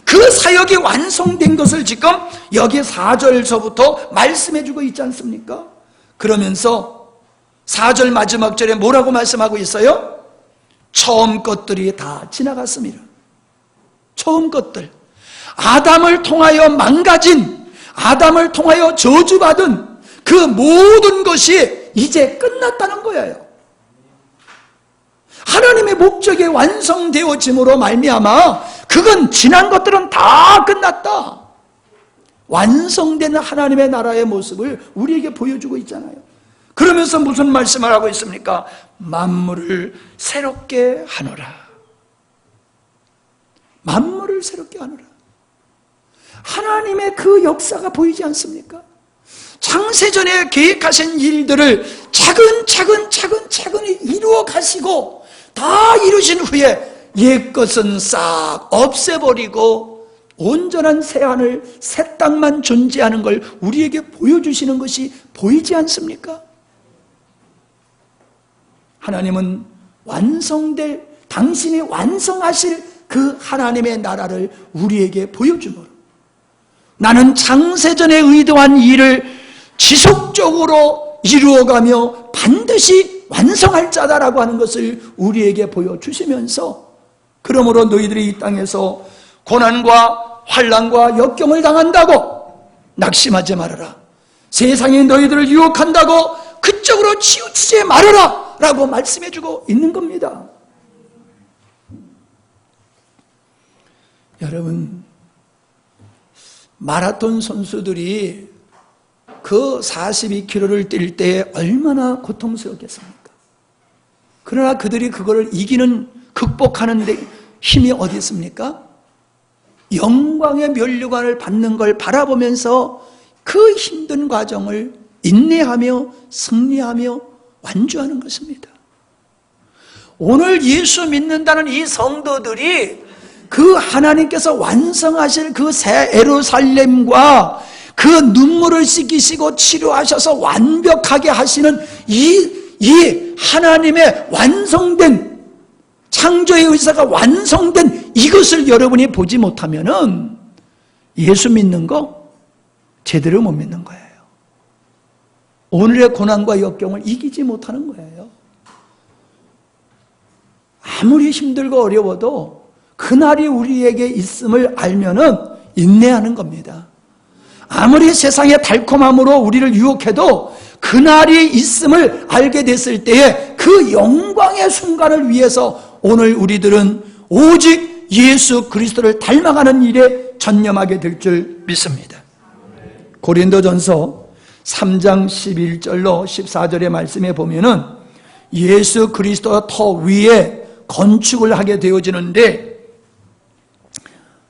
그 사역이 완성된 것을 지금 여기 4절서부터 말씀해주고 있지 않습니까? 그러면서 4절 마지막 절에 뭐라고 말씀하고 있어요? 처음 것들이 다 지나갔습니다. 처음 것들, 아담을 통하여 망가진, 아담을 통하여 저주받은 그 모든 것이 이제 끝났다는 거예요. 하나님의 목적이 완성되어짐으로 말미암아 그건 지난 것들은 다 끝났다. 완성된 하나님의 나라의 모습을 우리에게 보여주고 있잖아요. 그러면서 무슨 말씀을 하고 있습니까? 만물을 새롭게 하노라. 만물을 새롭게 하노라. 하나님의 그 역사가 보이지 않습니까? 창세전에 계획하신 일들을 차근차근히 이루어 가시고 다 이루신 후에 옛것은 싹 없애버리고 온전한 새하늘, 새 땅만 존재하는 걸 우리에게 보여주시는 것이 보이지 않습니까? 하나님은 당신이 완성하실 그 하나님의 나라를 우리에게 보여주므로 나는 창세전에 의도한 일을 지속적으로 이루어가며 반드시 완성할 자다라고 하는 것을 우리에게 보여주시면서, 그러므로 너희들이 이 땅에서 고난과 환난과 역경을 당한다고 낙심하지 말아라. 세상이 너희들을 유혹한다고 그쪽으로 치우치지 말아라 라고 말씀해주고 있는 겁니다. 여러분, 마라톤 선수들이 그 42km를 뛸 때 얼마나 고통스럽겠습니까? 그러나 그들이 그거를 이기는, 극복하는 데 힘이 어디 있습니까? 영광의 면류관을 받는 걸 바라보면서 그 힘든 과정을 인내하며 승리하며 완주하는 것입니다. 오늘 예수 믿는다는 이 성도들이 그 하나님께서 완성하실 그 새 예루살렘과 그 눈물을 씻기시고 치료하셔서 완벽하게 하시는 이 하나님의 완성된, 창조의 의사가 완성된 이것을 여러분이 보지 못하면은 예수 믿는 거 제대로 못 믿는 거예요. 오늘의 고난과 역경을 이기지 못하는 거예요. 아무리 힘들고 어려워도 그날이 우리에게 있음을 알면은 인내하는 겁니다. 아무리 세상의 달콤함으로 우리를 유혹해도 그날이 있음을 알게 됐을 때에 그 영광의 순간을 위해서 오늘 우리들은 오직 예수 그리스도를 닮아가는 일에 전념하게 될 줄 믿습니다. 고린도전서 3장 11절로 14절의 말씀에 보면은 예수 그리스도가 터 위에 건축을 하게 되어지는데,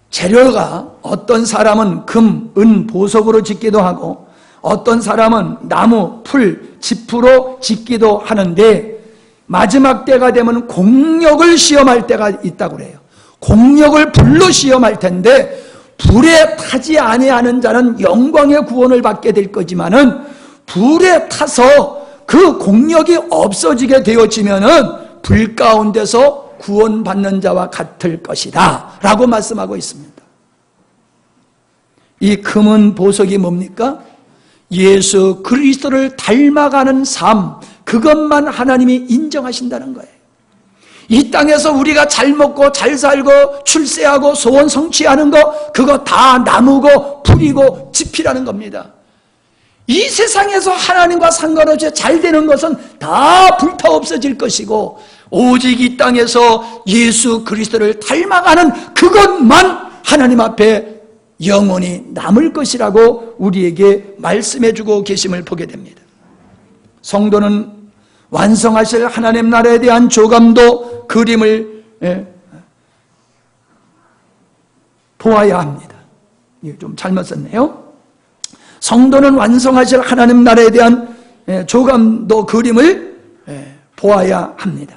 재료가 어떤 사람은 금, 은, 보석으로 짓기도 하고 어떤 사람은 나무, 풀, 짚으로 짓기도 하는데, 마지막 때가 되면 공력을 시험할 때가 있다고 그래요. 공력을 불로 시험할 텐데 불에 타지 아니하는 자는 영광의 구원을 받게 될 거지만은 불에 타서 그 공력이 없어지게 되어지면은 불 가운데서 구원받는 자와 같을 것이다 라고 말씀하고 있습니다. 이 금은 보석이 뭡니까? 예수 그리스도를 닮아가는 삶, 그것만 하나님이 인정하신다는 거예요. 이 땅에서 우리가 잘 먹고 잘 살고 출세하고 소원 성취하는 거, 그거 다 나무고 풀이고 지피라는 겁니다. 이 세상에서 하나님과 상관없이 잘 되는 것은 다 불타 없어질 것이고, 오직 이 땅에서 예수 그리스도를 닮아가는 그것만 하나님 앞에 영원히 남을 것이라고 우리에게 말씀해주고 계심을 보게 됩니다. 성도는 완성하실 하나님 나라에 대한 조감도, 그림을 보아야 합니다. 이게 좀 잘못 썼네요. 성도는 완성하실 하나님 나라에 대한 조감도, 그림을 보아야 합니다.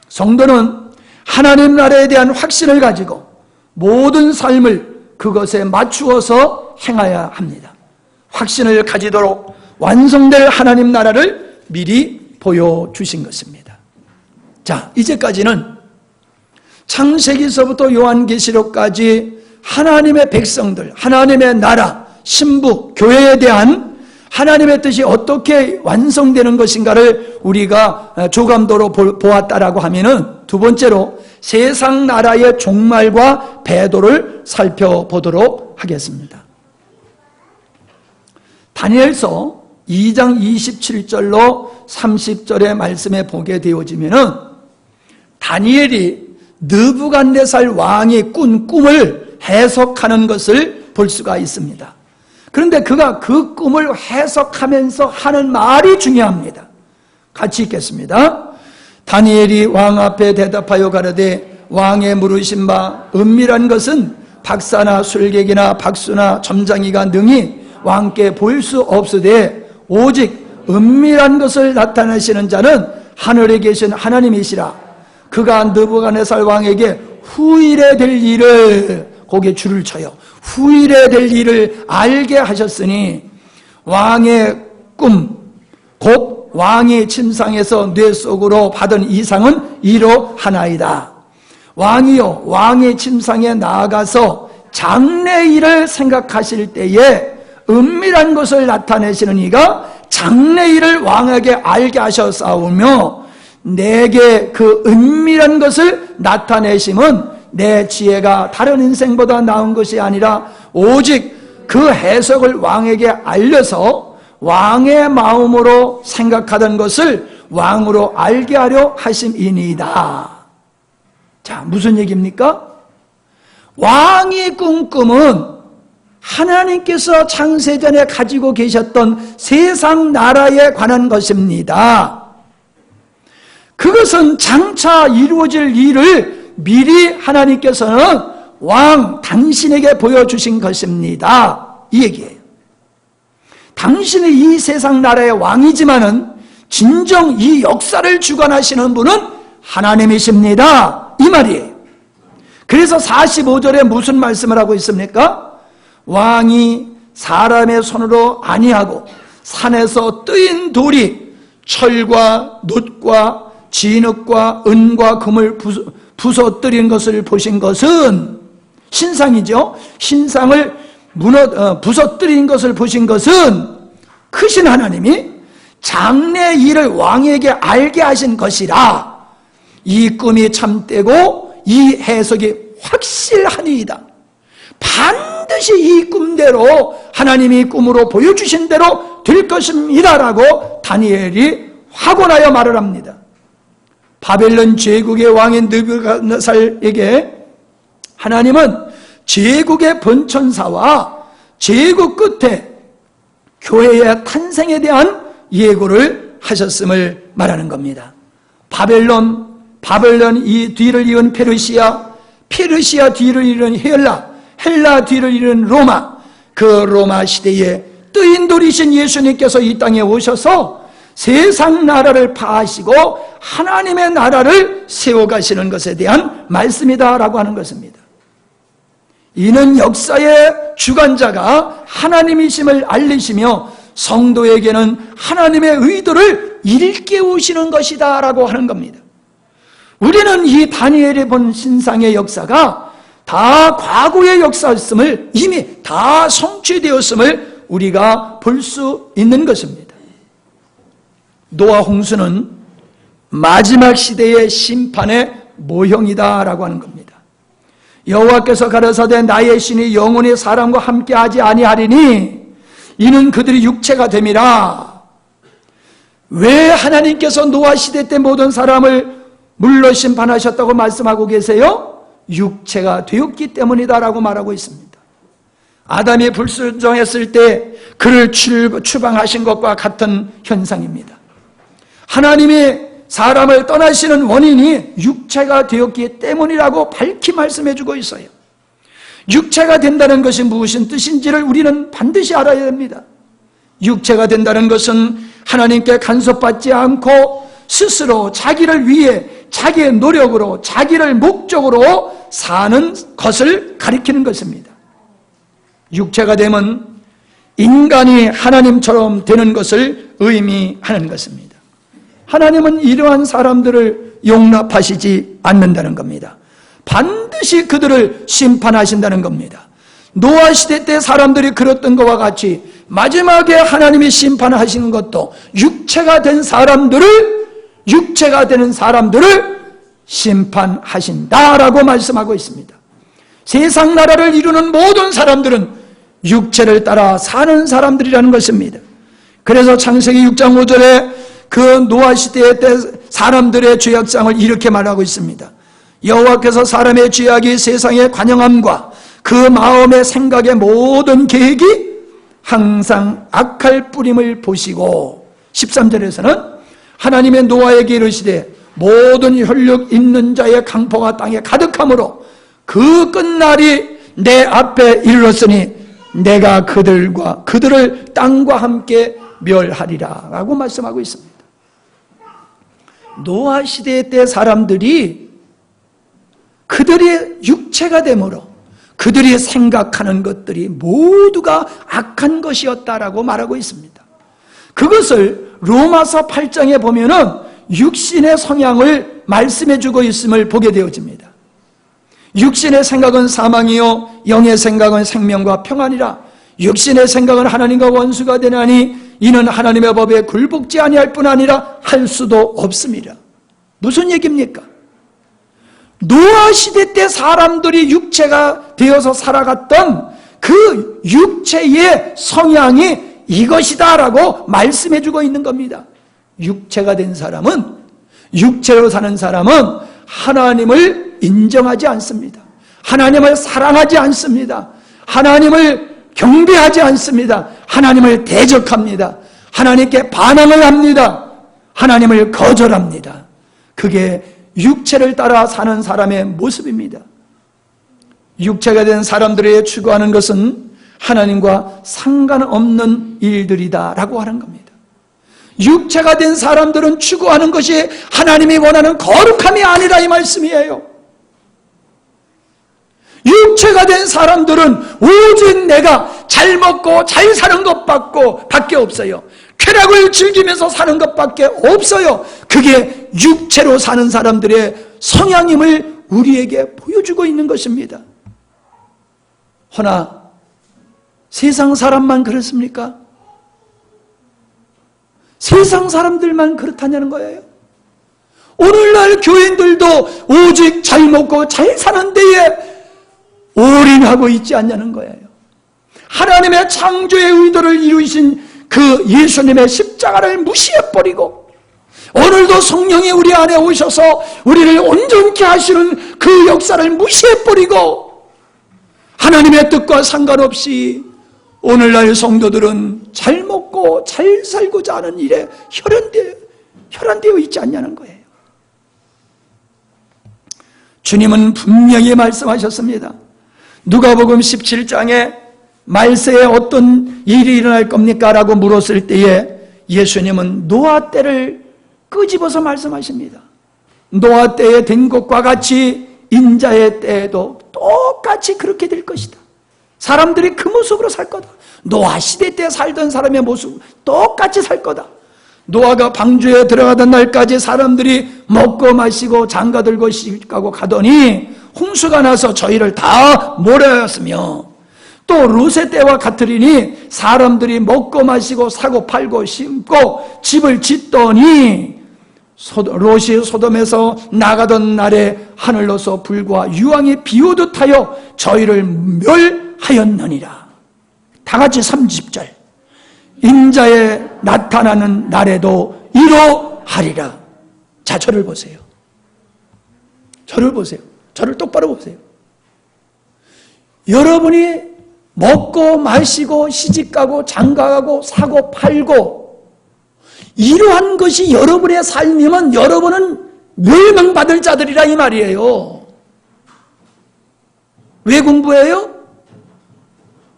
성도는 하나님 나라에 대한 확신을 가지고 모든 삶을 그것에 맞추어서 행해야 합니다. 확신을 가지도록 완성될 하나님 나라를 미리 보여주신 것입니다. 자, 이제까지는 창세기서부터 요한계시록까지 하나님의 백성들, 하나님의 나라, 신부, 교회에 대한 하나님의 뜻이 어떻게 완성되는 것인가를 우리가 조감도로 보았다라고 하면은, 두 번째로 세상 나라의 종말과 배도를 살펴보도록 하겠습니다. 다니엘서 2장 27절로 30절의 말씀에 보게 되어지면은, 다니엘이 느부갓네살 왕이 꾼 꿈을 해석하는 것을 볼 수가 있습니다. 그런데 그가 그 꿈을 해석하면서 하는 말이 중요합니다. 같이 읽겠습니다. 다니엘이 왕 앞에 대답하여 가로되, 왕의 물으신 바 은밀한 것은 박사나 술객이나 박수나 점장이가 능히 왕께 보일 수 없으되 오직 은밀한 것을 나타내시는 자는 하늘에 계신 하나님이시라. 그가 느부갓네살 왕에게 후일에 될 일을, 거기에 줄을 쳐요. 후일에 될 일을 알게 하셨으니 왕의 꿈, 곧 왕이 침상에서 뇌 속으로 받은 이상은 이러하나이다. 왕이요, 왕의 침상에 나아가서 장래일을 생각하실 때에 은밀한 것을 나타내시는 이가 장래일을 왕에게 알게 하셨사오며, 내게 그 은밀한 것을 나타내심은 내 지혜가 다른 인생보다 나은 것이 아니라 오직 그 해석을 왕에게 알려서 왕의 마음으로 생각하던 것을 왕으로 알게 하려 하심이니이다. 자, 무슨 얘기입니까? 왕이 꿈꾸면 하나님께서 창세전에 가지고 계셨던 세상 나라에 관한 것입니다. 그것은 장차 이루어질 일을 미리 하나님께서는 왕 당신에게 보여주신 것입니다. 이 얘기예요. 당신이 이 세상 나라의 왕이지만은 진정 이 역사를 주관하시는 분은 하나님이십니다. 이 말이에요. 그래서 45절에 무슨 말씀을 하고 있습니까? 왕이 사람의 손으로 아니하고 산에서 뜨인 돌이 철과 놋과 진흙과 은과 금을 부서뜨린 것을 보신 것은 신상이죠. 신상을 부서뜨린 것을 보신 것은 크신 하나님이 장래 일을 왕에게 알게 하신 것이라 이 꿈이 참되고 이 해석이 확실하니이다. 반드시 이 꿈대로 하나님이 꿈으로 보여주신 대로 될 것입니다 라고 다니엘이 확언하여 말을 합니다. 바벨론 제국의 왕인 느부갓네살에게 하나님은 제국의 번천사와 제국 끝에 교회의 탄생에 대한 예고를 하셨음을 말하는 겁니다. 바벨론 이 뒤를 이은 페르시아 뒤를 이은 헬라 뒤를 이은 로마, 그 로마 시대에 뜨인 돌이신 예수님께서 이 땅에 오셔서 세상 나라를 파하시고 하나님의 나라를 세워가시는 것에 대한 말씀이다라고 하는 것입니다. 이는 역사의 주관자가 하나님이심을 알리시며 성도에게는 하나님의 의도를 일깨우시는 것이다 라고 하는 겁니다. 우리는 이 다니엘이 본 신상의 역사가 다 과거의 역사였음을, 이미 다 성취되었음을 우리가 볼 수 있는 것입니다. 노아 홍수는 마지막 시대의 심판의 모형이다 라고 하는 겁니다. 여호와께서 가라사대 나의 신이 영원히 사람과 함께하지 아니하리니 이는 그들이 육체가 됨이라. 왜 하나님께서 노아 시대 때 모든 사람을 물로 심판하셨다고 말씀하고 계세요? 육체가 되었기 때문이다 라고 말하고 있습니다. 아담이 불순종했을 때 그를 추방하신 것과 같은 현상입니다. 하나님이 사람을 떠나시는 원인이 육체가 되었기 때문이라고 밝히 말씀해 주고 있어요. 육체가 된다는 것이 무슨 뜻인지를 우리는 반드시 알아야 됩니다. 육체가 된다는 것은 하나님께 간섭받지 않고 스스로 자기를 위해 자기의 노력으로 자기를 목적으로 사는 것을 가리키는 것입니다. 육체가 되면 인간이 하나님처럼 되는 것을 의미하는 것입니다. 하나님은 이러한 사람들을 용납하시지 않는다는 겁니다. 반드시 그들을 심판하신다는 겁니다. 노아 시대 때 사람들이 그랬던 것과 같이 마지막에 하나님이 심판하시는 것도 육체가 되는 사람들을 심판하신다라고 말씀하고 있습니다. 세상 나라를 이루는 모든 사람들은 육체를 따라 사는 사람들이라는 것입니다. 그래서 창세기 6장 5절에 그 노아 시대 때 사람들의 죄악상을 이렇게 말하고 있습니다. 여호와께서 사람의 죄악이 세상의 관영함과 그 마음의 생각의 모든 계획이 항상 악할 뿌림을 보시고 13절에서는 하나님의 노아에게 이르시되 모든 혈육 있는 자의 강포가 땅에 가득하므로 그 끝날이 내 앞에 이르렀으니 내가 그들을 땅과 함께 멸하리라 라고 말씀하고 있습니다. 노아 시대 때 사람들이 그들의 육체가 되므로 그들이 생각하는 것들이 모두가 악한 것이었다라고 말하고 있습니다. 그것을 로마서 8장에 보면은 육신의 성향을 말씀해주고 있음을 보게 되어집니다. 육신의 생각은 사망이요 영의 생각은 생명과 평안이라. 육신의 생각은 하나님과 원수가 되나니 이는 하나님의 법에 굴복지 아니할 뿐 아니라 할 수도 없습니다. 무슨 얘기입니까? 노아 시대 때 사람들이 육체가 되어서 살아갔던 그 육체의 성향이 이것이다 라고 말씀해 주고 있는 겁니다. 육체가 된 사람은, 육체로 사는 사람은 하나님을 인정하지 않습니다. 하나님을 사랑하지 않습니다. 하나님을 경배하지 않습니다. 하나님을 대적합니다. 하나님께 반항을 합니다. 하나님을 거절합니다. 그게 육체를 따라 사는 사람의 모습입니다. 육체가 된 사람들이 추구하는 것은 하나님과 상관없는 일들이다 라고 하는 겁니다. 육체가 된 사람들은 추구하는 것이 하나님이 원하는 거룩함이 아니라 이 말씀이에요. 육체가 된 사람들은 오직 내가 잘 먹고 잘 사는 것밖에 없어요. 쾌락을 즐기면서 사는 것밖에 없어요. 그게 육체로 사는 사람들의 성향임을 우리에게 보여주고 있는 것입니다. 허나 세상 사람만 그렇습니까? 세상 사람들만 그렇다냐는 거예요. 오늘날 교인들도 오직 잘 먹고 잘 사는 데에 올인하고 있지 않냐는 거예요. 하나님의 창조의 의도를 이루신 그 예수님의 십자가를 무시해버리고 오늘도 성령이 우리 안에 오셔서 우리를 온전케 하시는 그 역사를 무시해버리고 하나님의 뜻과 상관없이 오늘날 성도들은 잘 먹고 잘 살고자 하는 일에 혈안되어 있지 않냐는 거예요. 주님은 분명히 말씀하셨습니다. 누가복음 17장에 말세에 어떤 일이 일어날 겁니까? 라고 물었을 때에 예수님은 노아 때를 끄집어서 말씀하십니다. 노아 때에 된 것과 같이 인자의 때에도 똑같이 그렇게 될 것이다. 사람들이 그 모습으로 살 거다. 노아 시대 때 살던 사람의 모습 똑같이 살 거다. 노아가 방주에 들어가던 날까지 사람들이 먹고 마시고 장가들고 시집가고 가더니 홍수가 나서 저희를 다 몰아였으며 또 롯의 때와 같으리니 사람들이 먹고 마시고 사고 팔고 심고 집을 짓더니 롯이 소돔에서 나가던 날에 하늘로서 불과 유황이 비오듯 하여 저희를 멸하였느니라. 다 같이 30절. 인자에 나타나는 날에도 이러하리라. 자, 저를 보세요. 저를 보세요. 저를 똑바로 보세요. 여러분이 먹고 마시고 시집가고 장가가고 사고 팔고 이러한 것이 여러분의 삶이면 여러분은 멸망받을 자들이라 이 말이에요. 왜 공부해요?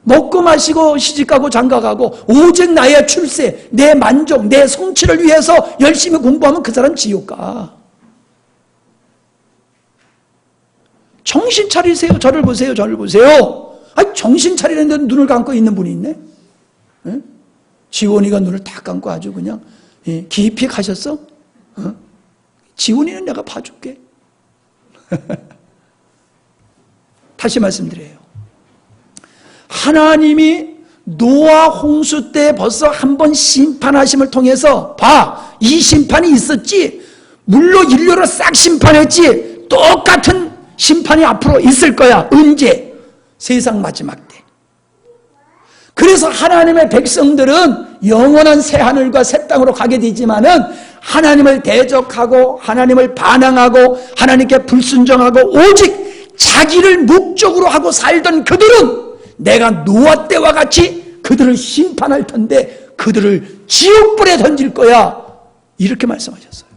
먹고 마시고 시집가고 장가가고 오직 나의 출세, 내 만족, 내 성취를 위해서 열심히 공부하면 그 사람 지옥 가. 정신 차리세요. 저를 보세요. 저를 보세요. 아니, 정신 차리는데 눈을 감고 있는 분이 있네. 예? 지원이가 눈을 딱 감고 아주 그냥 깊이 가셨어? 지원이는 내가 봐줄게. 다시 말씀드려요. 하나님이 노아 홍수 때 벌써 한 번 심판하심을 통해서 봐, 이 심판이 있었지. 물로 인류를 싹 심판했지. 똑같은 심판이 앞으로 있을 거야. 언제? 세상 마지막 때. 그래서 하나님의 백성들은 영원한 새하늘과 새 땅으로 가게 되지만은 하나님을 대적하고 하나님을 반항하고 하나님께 불순종하고 오직 자기를 목적으로 하고 살던 그들은 내가 노아 때와 같이 그들을 심판할 텐데 그들을 지옥불에 던질 거야. 이렇게 말씀하셨어요.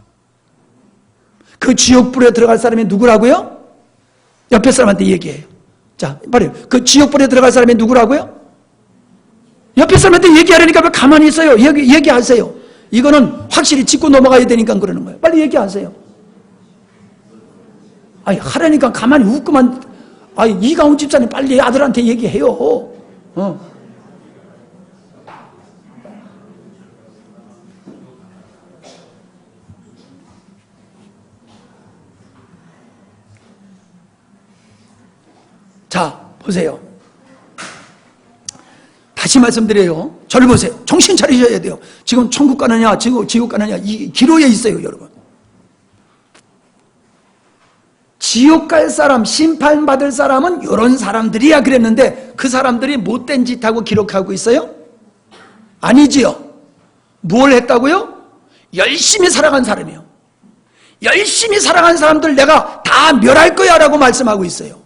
그 지옥불에 들어갈 사람이 누구라고요? 옆에 사람한테 얘기해요. 자, 말해요. 그 지옥불에 들어갈 사람이 누구라고요? 옆에 사람한테 얘기하려니까 왜 가만히 있어요? 얘기하세요. 이거는 확실히 짚고 넘어가야 되니까 그러는 거예요. 빨리 얘기하세요. 아니, 하라니까 가만히 웃고만. 아니, 이가훈 집사님 빨리 아들한테 얘기해요. 자, 보세요. 다시 말씀드려요. 저를 보세요. 정신 차리셔야 돼요. 지금 천국 가느냐, 지옥 가느냐, 이 기로에 있어요, 여러분. 지옥 갈 사람, 심판받을 사람은 이런 사람들이야 그랬는데 그 사람들이 못된 짓하고 기록하고 있어요? 아니지요. 뭘 했다고요? 열심히 살아간 사람이요. 열심히 살아간 사람들 내가 다 멸할 거야 라고 말씀하고 있어요.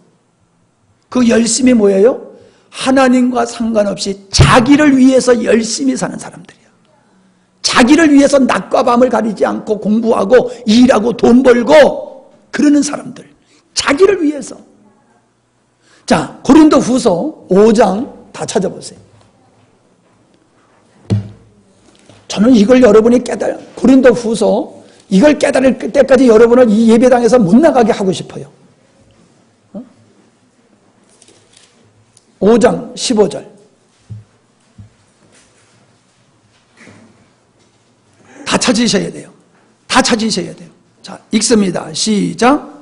그 열심이 뭐예요? 하나님과 상관없이 자기를 위해서 열심히 사는 사람들이야. 자기를 위해서 낮과 밤을 가리지 않고 공부하고 일하고 돈 벌고 그러는 사람들. 자기를 위해서. 자, 고린도 후서 5장 다 찾아보세요. 저는 이걸 여러분이 고린도 후서 이걸 깨달을 때까지 여러분을 이 예배당에서 못 나가게 하고 싶어요. 5장 15절. 다 찾으셔야 돼요. 다 찾으셔야 돼요. 자, 읽습니다. 시작.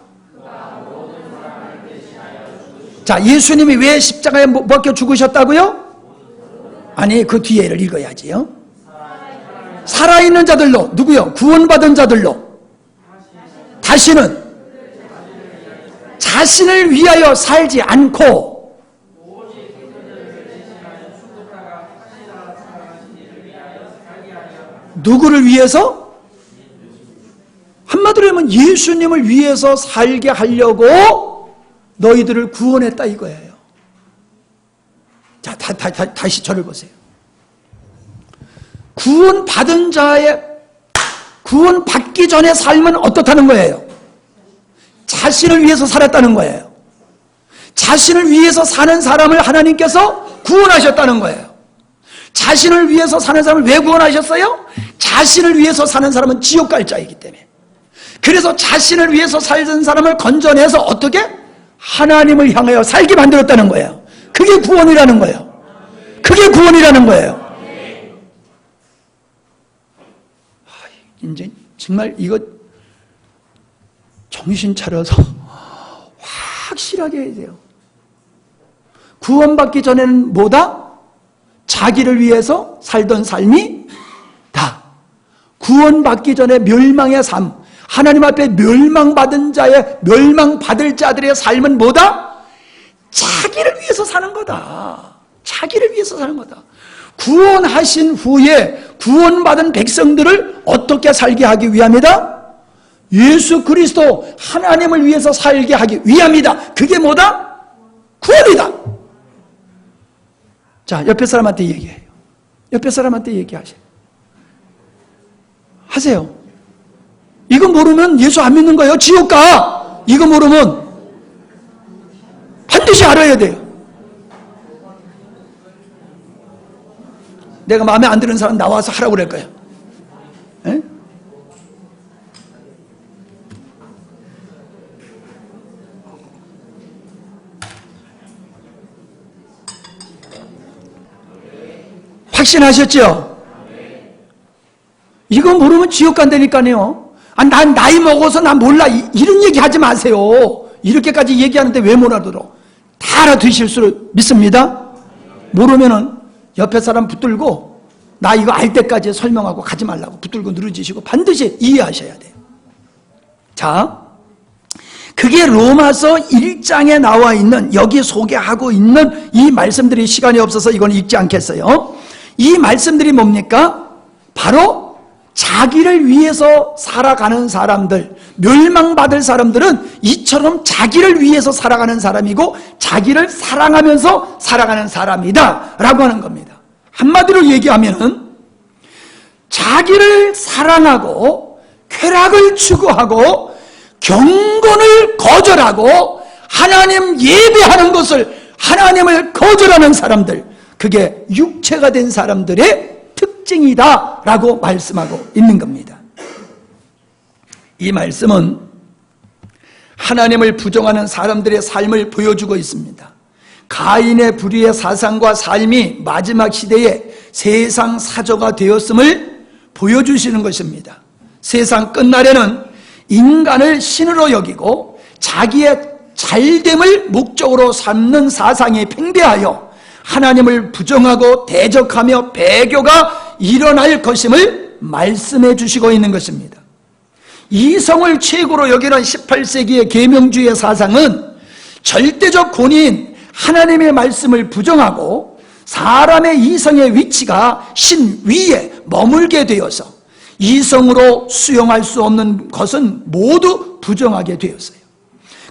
자, 예수님이 왜 십자가에 먹혀 죽으셨다고요? 아니, 그 뒤에를 읽어야지요. 살아있는 자들로, 누구요? 구원받은 자들로 다시는 자신을 위하여 살지 않고 누구를 위해서? 한마디로 하면 예수님을 위해서 살게 하려고 너희들을 구원했다 이거예요. 자, 다시 저를 보세요. 구원받은 자의 구원받기 전의 삶은 어떻다는 거예요? 자신을 위해서 살았다는 거예요. 자신을 위해서 사는 사람을 하나님께서 구원하셨다는 거예요. 자신을 위해서 사는 사람을 왜 구원하셨어요? 자신을 위해서 사는 사람은 지옥 갈 자이기 때문에. 그래서 자신을 위해서 살던 사람을 건져내서 어떻게? 하나님을 향하여 살게 만들었다는 거예요. 그게 구원이라는 거예요. 그게 구원이라는 거예요. 이제 정말 이거 정신 차려서 확실하게 해야 돼요. 구원받기 전에는 뭐다? 자기를 위해서 살던 삶이 다. 구원받기 전에 멸망의 삶, 하나님 앞에 멸망받은 자의, 멸망받을 자들의 삶은 뭐다? 자기를 위해서 사는 거다. 자기를 위해서 사는 거다. 구원하신 후에 구원받은 백성들을 어떻게 살게 하기 위함이다? 예수 그리스도 하나님을 위해서 살게 하기 위함이다. 그게 뭐다? 구원이다. 자, 옆에 사람한테 얘기해요. 옆에 사람한테 얘기하세요. 하세요. 이거 모르면 예수 안 믿는 거예요. 지옥 가. 이거 모르면 반드시 알아야 돼요. 내가 마음에 안 드는 사람 나와서 하라고 그럴 거예요. 에? 확신하셨죠? 이거 모르면 지옥 간다니까요. 아, 난 나이 먹어서 난 몰라. 이런 얘기 하지 마세요. 이렇게까지 얘기하는데 왜 못 알아들어? 다 알아두실 줄 믿습니다. 모르면은 옆에 사람 붙들고 나 이거 알 때까지 설명하고 가지 말라고 붙들고 누르지시고 반드시 이해하셔야 돼요. 자, 그게 로마서 1장에 나와 있는, 여기 소개하고 있는 이 말씀들이 시간이 없어서 이건 읽지 않겠어요. 이 말씀들이 뭡니까? 바로 자기를 위해서 살아가는 사람들, 멸망받을 사람들은 이처럼 자기를 위해서 살아가는 사람이고 자기를 사랑하면서 살아가는 사람이다 라고 하는 겁니다. 한마디로 얘기하면은 자기를 사랑하고 쾌락을 추구하고 경건을 거절하고 하나님 예배하는 것을, 하나님을 거절하는 사람들, 그게 육체가 된 사람들의 특징이다 라고 말씀하고 있는 겁니다. 이 말씀은 하나님을 부정하는 사람들의 삶을 보여주고 있습니다. 가인의 불의의 사상과 삶이 마지막 시대에 세상 사조가 되었음을 보여주시는 것입니다. 세상 끝날에는 인간을 신으로 여기고 자기의 잘됨을 목적으로 삼는 사상이 팽배하여 하나님을 부정하고 대적하며 배교가 일어날 것임을 말씀해 주시고 있는 것입니다. 이성을 최고로 여기는 18세기의 계명주의 사상은 절대적 권위인 하나님의 말씀을 부정하고 사람의 이성의 위치가 신 위에 머물게 되어서 이성으로 수용할 수 없는 것은 모두 부정하게 되었어요.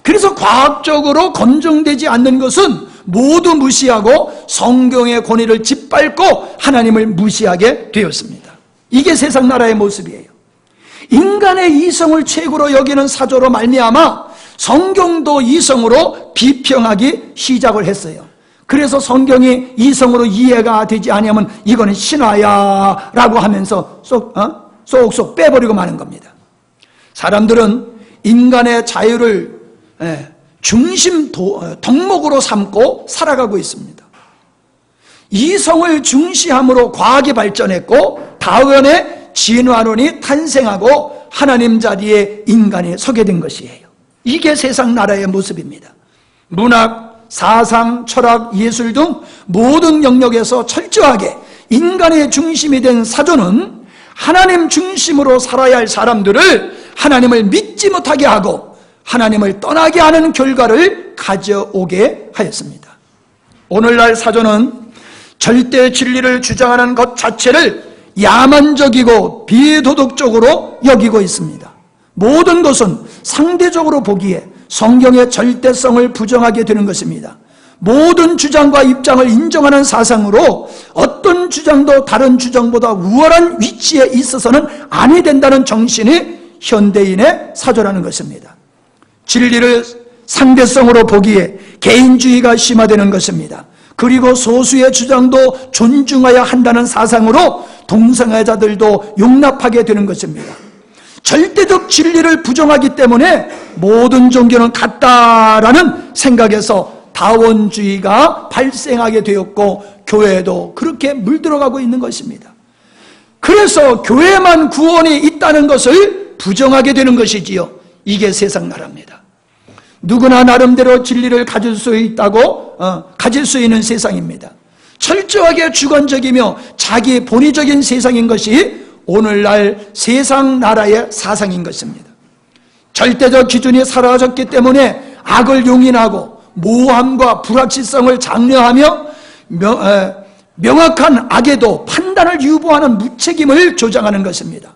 그래서 과학적으로 검증되지 않는 것은 모두 무시하고 성경의 권위를 짓밟고 하나님을 무시하게 되었습니다. 이게 세상 나라의 모습이에요. 인간의 이성을 최고로 여기는 사조로 말미암아 성경도 이성으로 비평하기 시작을 했어요. 그래서 성경이 이성으로 이해가 되지 않으면 이거는 신화야 라고 하면서 쏙쏙 빼버리고 마는 겁니다. 사람들은 인간의 자유를 중심 덕목으로 삼고 살아가고 있습니다. 이성을 중시함으로 과학이 발전했고 다원의 진화론이 탄생하고 하나님 자리에 인간이 서게 된 것이에요. 이게 세상 나라의 모습입니다. 문학, 사상, 철학, 예술 등 모든 영역에서 철저하게 인간의 중심이 된 사조는 하나님 중심으로 살아야 할 사람들을 하나님을 믿지 못하게 하고 하나님을 떠나게 하는 결과를 가져오게 하였습니다. 오늘날 사조는 절대 진리를 주장하는 것 자체를 야만적이고 비도덕적으로 여기고 있습니다. 모든 것은 상대적으로 보기에 성경의 절대성을 부정하게 되는 것입니다. 모든 주장과 입장을 인정하는 사상으로 어떤 주장도 다른 주장보다 우월한 위치에 있어서는 아니 된다는 정신이 현대인의 사조라는 것입니다. 진리를 상대성으로 보기에 개인주의가 심화되는 것입니다. 그리고 소수의 주장도 존중해야 한다는 사상으로 동성애자들도 용납하게 되는 것입니다. 절대적 진리를 부정하기 때문에 모든 종교는 같다라는 생각에서 다원주의가 발생하게 되었고 교회도 그렇게 물들어가고 있는 것입니다. 그래서 교회만 구원이 있다는 것을 부정하게 되는 것이지요. 이게 세상 나라입니다. 누구나 나름대로 진리를 가질 수 있다고 가질 수 있는 세상입니다. 철저하게 주관적이며 자기 본의적인 세상인 것이 오늘날 세상 나라의 사상인 것입니다. 절대적 기준이 사라졌기 때문에 악을 용인하고 모함과 불확실성을 장려하며 명확한 악에도 판단을 유보하는 무책임을 조장하는 것입니다.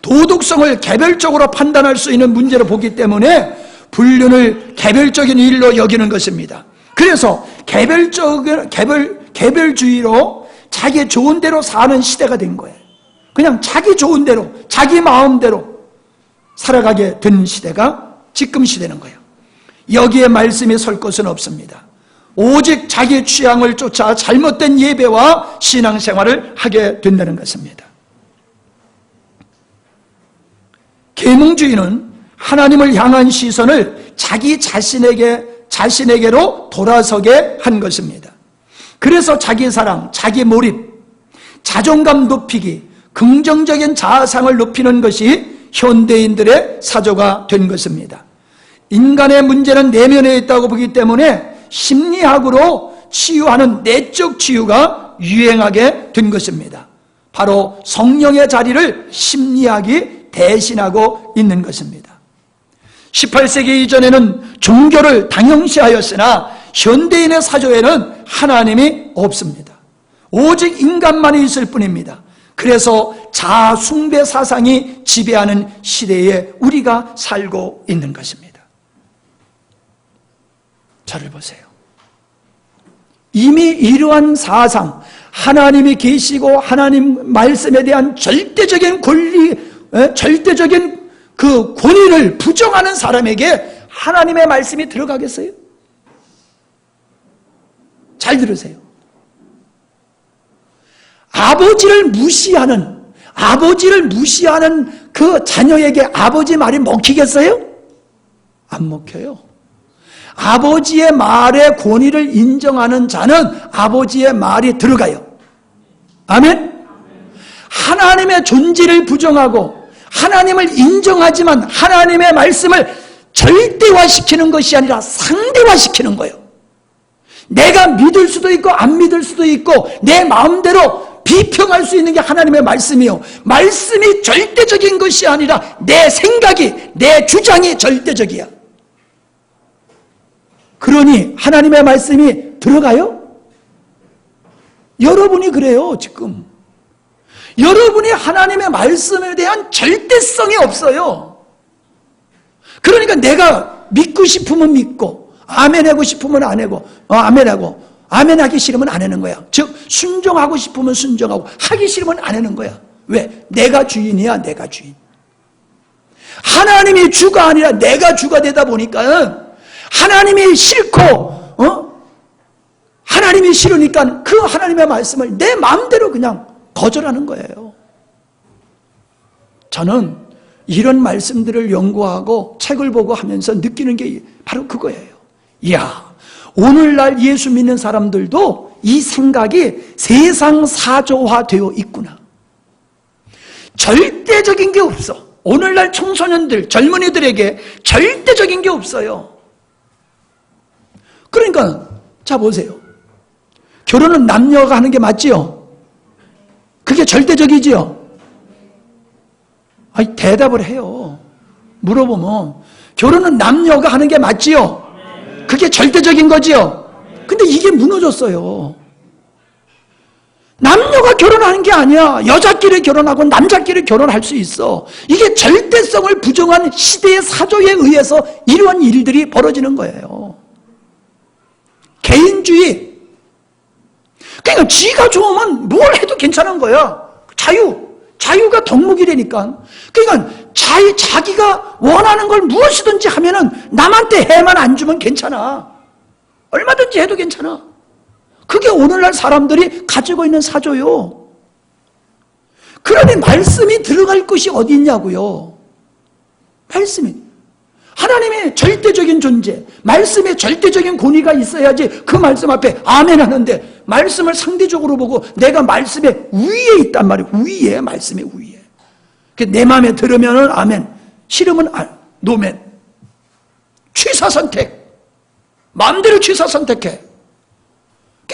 도덕성을 개별적으로 판단할 수 있는 문제로 보기 때문에 불륜을 개별적인 일로 여기는 것입니다. 그래서 개별주의로 자기 좋은 대로 사는 시대가 된 거예요. 그냥 자기 좋은 대로, 자기 마음대로 살아가게 된 시대가 지금 시대는 거예요. 여기에 말씀이 설 것은 없습니다. 오직 자기 취향을 쫓아 잘못된 예배와 신앙생활을 하게 된다는 것입니다. 계몽주의는 하나님을 향한 시선을 자기 자신에게로 돌아서게 한 것입니다. 그래서 자기 사랑, 자기 몰입, 자존감 높이기, 긍정적인 자아상을 높이는 것이 현대인들의 사조가 된 것입니다. 인간의 문제는 내면에 있다고 보기 때문에 심리학으로 치유하는 내적 치유가 유행하게 된 것입니다. 바로 성령의 자리를 심리학이 대신하고 있는 것입니다. 18세기 이전에는 종교를 당연시하였으나 현대인의 사조에는 하나님이 없습니다. 오직 인간만이 있을 뿐입니다. 그래서 자아숭배 사상이 지배하는 시대에 우리가 살고 있는 것입니다. 저를 보세요. 이미 이러한 사상, 하나님이 계시고 하나님 말씀에 대한 절대적인 권리, 절대적인 그 권위를 부정하는 사람에게 하나님의 말씀이 들어가겠어요? 잘 들으세요. 아버지를 무시하는 그 자녀에게 아버지 말이 먹히겠어요? 안 먹혀요. 아버지의 말의 권위를 인정하는 자는 아버지의 말이 들어가요. 아멘? 하나님의 존재를 부정하고 하나님을 인정하지만 하나님의 말씀을 절대화시키는 것이 아니라 상대화시키는 거예요. 내가 믿을 수도 있고 안 믿을 수도 있고 내 마음대로 비평할 수 있는 게 하나님의 말씀이요. 말씀이 절대적인 것이 아니라 내 생각이, 내 주장이 절대적이야. 그러니 하나님의 말씀이 들어가요? 여러분이 그래요, 지금. 여러분이 하나님의 말씀에 대한 절대성이 없어요. 그러니까 내가 믿고 싶으면 믿고, 아멘하고 싶으면 안 하고, 아멘하고, 아멘하기 싫으면 안 하는 거야. 즉, 순종하고 싶으면 순종하고, 하기 싫으면 안 하는 거야. 왜? 내가 주인이야, 내가 주인. 하나님이 주가 아니라 내가 주가 되다 보니까 하나님이 싫고, 하나님이 싫으니까 그 하나님의 말씀을 내 마음대로 그냥 거절하는 거예요. 저는 이런 말씀들을 연구하고 책을 보고 하면서 느끼는 게 바로 그거예요. 이야, 오늘날 예수 믿는 사람들도 이 생각이 세상 사조화되어 있구나. 절대적인 게 없어. 오늘날 청소년들, 젊은이들에게 절대적인 게 없어요. 그러니까 자 보세요. 결혼은 남녀가 하는 게 맞지요? 그게 절대적이지요? 아니, 대답을 해요. 물어보면 결혼은 남녀가 하는 게 맞지요? 그게 절대적인 거지요? 근데 이게 무너졌어요. 남녀가 결혼하는 게 아니야. 여자끼리 결혼하고 남자끼리 결혼할 수 있어. 이게 절대성을 부정한 시대의 사조에 의해서 이러한 일들이 벌어지는 거예요. 개인주의. 그러니까 지가 좋으면 뭘 해도 괜찮은 거야. 자유가 덕목이라니까. 그러니까 자기가 원하는 걸 무엇이든지 하면은 남한테 해만 안 주면 괜찮아. 얼마든지 해도 괜찮아. 그게 오늘날 사람들이 가지고 있는 사조요. 그러니 말씀이 들어갈 것이 어디 있냐고요. 말씀이. 하나님의 절대적인 존재, 말씀에 절대적인 권위가 있어야지 그 말씀 앞에 아멘 하는데 말씀을 상대적으로 보고 내가 말씀의 위에 있단 말이에요. 위에, 말씀의 위에. 내 마음에 들으면 아멘, 싫으면 노멘. 취사선택. 마음대로 취사선택해.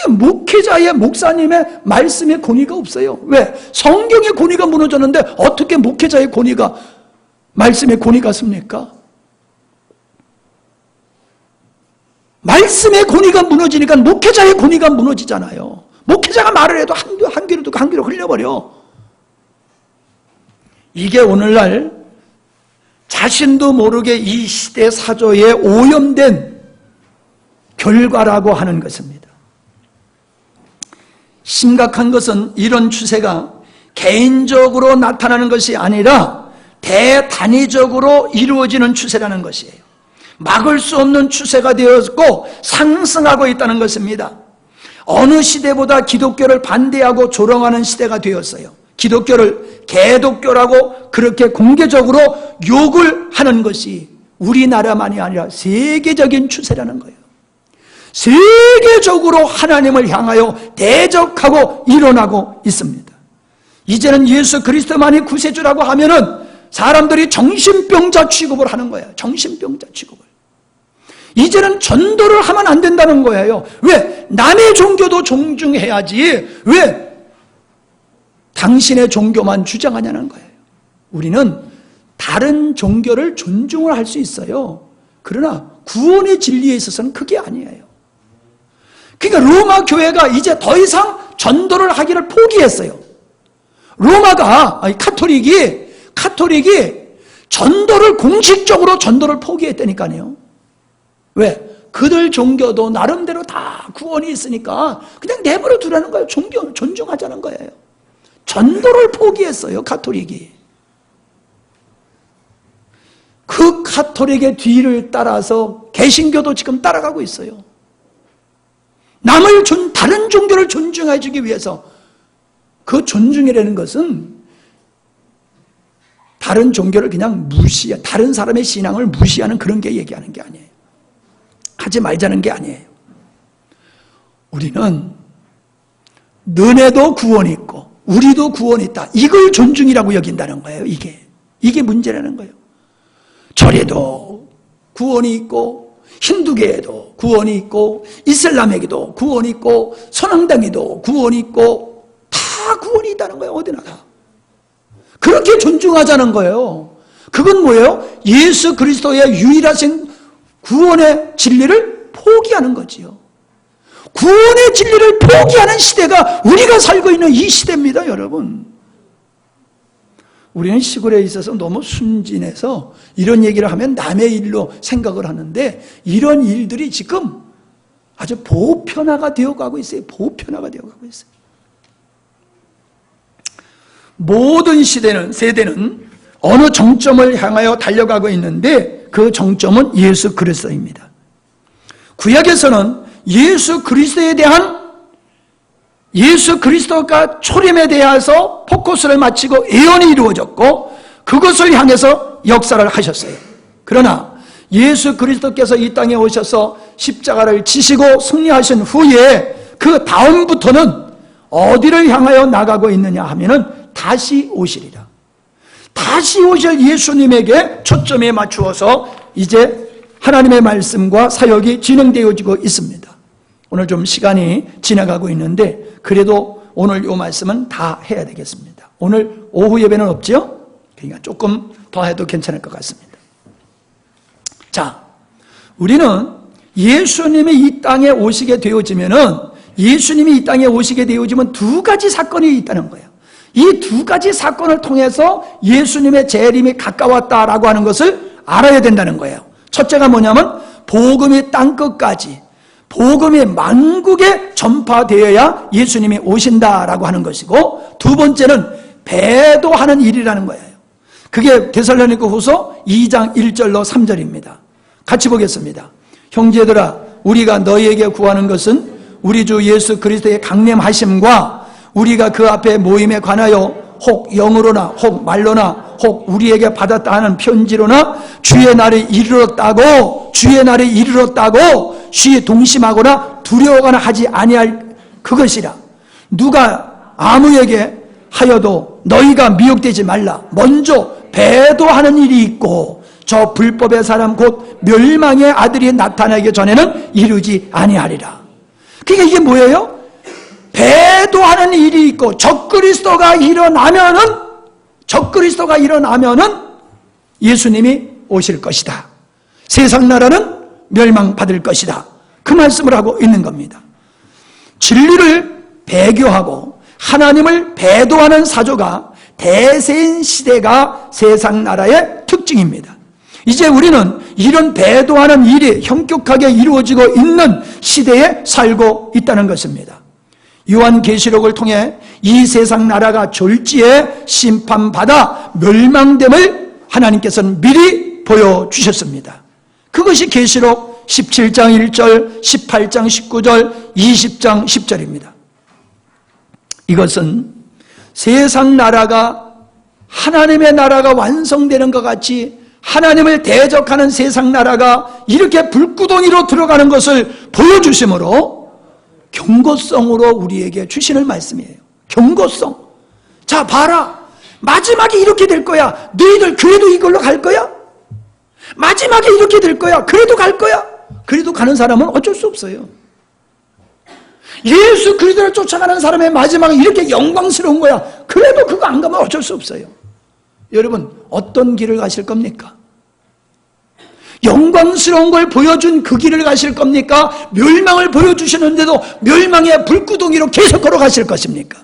목회자의, 목사님의 말씀의 권위가 없어요. 왜? 성경의 권위가 무너졌는데 어떻게 목회자의 권위가, 말씀의 권위가 습니까? 말씀의 권위가 무너지니까 목회자의 권위가 무너지잖아요. 목회자가 말을 해도 한 귀로 듣고 한 귀로 흘려버려. 이게 오늘날 자신도 모르게 이 시대 사조에 오염된 결과라고 하는 것입니다. 심각한 것은 이런 추세가 개인적으로 나타나는 것이 아니라 대단위적으로 이루어지는 추세라는 것이에요. 막을 수 없는 추세가 되었고 상승하고 있다는 것입니다. 어느 시대보다 기독교를 반대하고 조롱하는 시대가 되었어요. 기독교를 개독교라고 그렇게 공개적으로 욕을 하는 것이 우리나라만이 아니라 세계적인 추세라는 거예요. 세계적으로 하나님을 향하여 대적하고 일어나고 있습니다. 이제는 예수 그리스도만이 구세주라고 하면은 사람들이 정신병자 취급을 하는 거예요. 정신병자 취급을. 이제는 전도를 하면 안 된다는 거예요. 왜? 남의 종교도 존중해야지. 왜? 당신의 종교만 주장하냐는 거예요. 우리는 다른 종교를 존중을 할 수 있어요. 그러나 구원의 진리에 있어서는 그게 아니에요. 그러니까 로마 교회가 이제 더 이상 전도를 하기를 포기했어요. 카톨릭이 전도를 공식적으로 전도를 포기했다니까요. 왜? 그들 종교도 나름대로 다 구원이 있으니까 그냥 내버려 두라는 거예요. 존중하자는 거예요. 전도를 포기했어요, 카톨릭이. 그 카톨릭의 뒤를 따라서 개신교도 지금 따라가고 있어요. 다른 종교를 존중해 주기 위해서. 그 존중이라는 것은 다른 종교를 그냥 다른 사람의 신앙을 무시하는 그런 게 얘기하는 게 아니에요. 하지 말자는 게 아니에요. 우리는 너네도 구원이 있고 우리도 구원이 있다. 이걸 존중이라고 여긴다는 거예요. 이게 문제라는 거예요. 절에도 구원이 있고 힌두교에도 구원이 있고 이슬람에게도 구원이 있고 선왕당에도 구원이 있고 다 구원이 있다는 거예요. 어디나 다. 그렇게 존중하자는 거예요. 그건 뭐예요? 예수 그리스도의 유일하신 구원의 진리를 포기하는 거지요. 구원의 진리를 포기하는 시대가 우리가 살고 있는 이 시대입니다, 여러분. 우리는 시골에 있어서 너무 순진해서 이런 얘기를 하면 남의 일로 생각을 하는데 이런 일들이 지금 아주 보편화가 되어가고 있어요. 보편화가 되어가고 있어요. 모든 세대는 어느 정점을 향하여 달려가고 있는데 그 정점은 예수 그리스도입니다. 구약에서는 예수 그리스도가 초림에 대해서 포커스를 맞추고 예언이 이루어졌고 그것을 향해서 역사를 하셨어요. 그러나 예수 그리스도께서 이 땅에 오셔서 십자가를 지시고 승리하신 후에 그 다음부터는 어디를 향하여 나가고 있느냐 하면은 다시 오시리라. 다시 오실 예수님에게 초점에 맞추어서 이제 하나님의 말씀과 사역이 진행되어지고 있습니다. 오늘 좀 시간이 지나가고 있는데 그래도 오늘 이 말씀은 다 해야 되겠습니다. 오늘 오후 예배는 없죠? 그러니까 조금 더 해도 괜찮을 것 같습니다. 자, 우리는 예수님이 이 땅에 오시게 되어지면 두 가지 사건이 있다는 거예요. 이 두 가지 사건을 통해서 예수님의 재림이 가까웠다라고 하는 것을 알아야 된다는 거예요. 첫째가 뭐냐면 복음이 땅끝까지, 복음이 만국에 전파되어야 예수님이 오신다라고 하는 것이고, 두 번째는 배도하는 일이라는 거예요. 그게 데살로니가후서 2장 1절로 3절입니다. 같이 보겠습니다. 형제들아, 우리가 너희에게 구하는 것은 우리 주 예수 그리스도의 강림하심과 우리가 그 앞에 모임에 관하여 혹 영으로나 혹 말로나 혹 우리에게 받았다 하는 편지로나 주의 날이 이르렀다고 쉬에 동심하거나 두려워하거나 하지 아니할 그것이라. 누가 아무에게 하여도 너희가 미혹되지 말라. 먼저 배도하는 일이 있고 저 불법의 사람 곧 멸망의 아들이 나타나기 전에는 이루지 아니하리라. 그러니까 이게 뭐예요? 배도하는 일이 있고 적그리스도가 일어나면은 예수님이 오실 것이다. 세상 나라는 멸망받을 것이다. 그 말씀을 하고 있는 겁니다. 진리를 배교하고 하나님을 배도하는 사조가 대세인 시대가 세상 나라의 특징입니다. 이제 우리는 이런 배도하는 일이 현격하게 이루어지고 있는 시대에 살고 있다는 것입니다. 요한계시록을 통해 이 세상 나라가 졸지에 심판받아 멸망됨을 하나님께서는 미리 보여주셨습니다. 그것이 계시록 17장 1절, 18장 19절, 20장 10절입니다. 이것은 세상 나라가 하나님의 나라가 완성되는 것 같이 하나님을 대적하는 세상 나라가 이렇게 불구덩이로 들어가는 것을 보여주심으로 경고성으로 우리에게 주시는 말씀이에요. 경고성. 자, 봐라. 마지막에 이렇게 될 거야. 너희들 그래도 이걸로 갈 거야? 마지막에 이렇게 될 거야. 그래도 갈 거야? 그래도 가는 사람은 어쩔 수 없어요. 예수 그리스도를 쫓아가는 사람의 마지막은 이렇게 영광스러운 거야. 그래도 그거 안 가면 어쩔 수 없어요. 여러분, 어떤 길을 가실 겁니까? 영광스러운 걸 보여준 그 길을 가실 겁니까? 멸망을 보여주시는데도 멸망의 불구덩이로 계속 걸어가실 것입니까?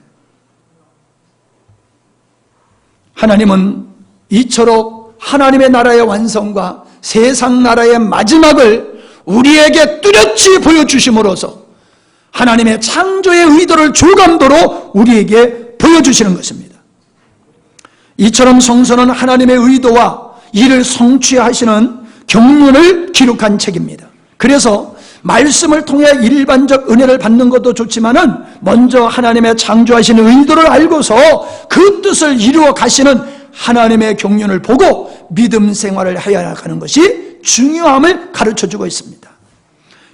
하나님은 이처럼 하나님의 나라의 완성과 세상 나라의 마지막을 우리에게 뚜렷이 보여주심으로써 하나님의 창조의 의도를 주감도로 우리에게 보여주시는 것입니다. 이처럼 성서는 하나님의 의도와 이를 성취하시는 경륜을 기록한 책입니다. 그래서 말씀을 통해 일반적 은혜를 받는 것도 좋지만은 먼저 하나님의 창조하시는 의도를 알고서 그 뜻을 이루어 가시는 하나님의 경륜을 보고 믿음 생활을 해야 나가는 것이 중요함을 가르쳐주고 있습니다.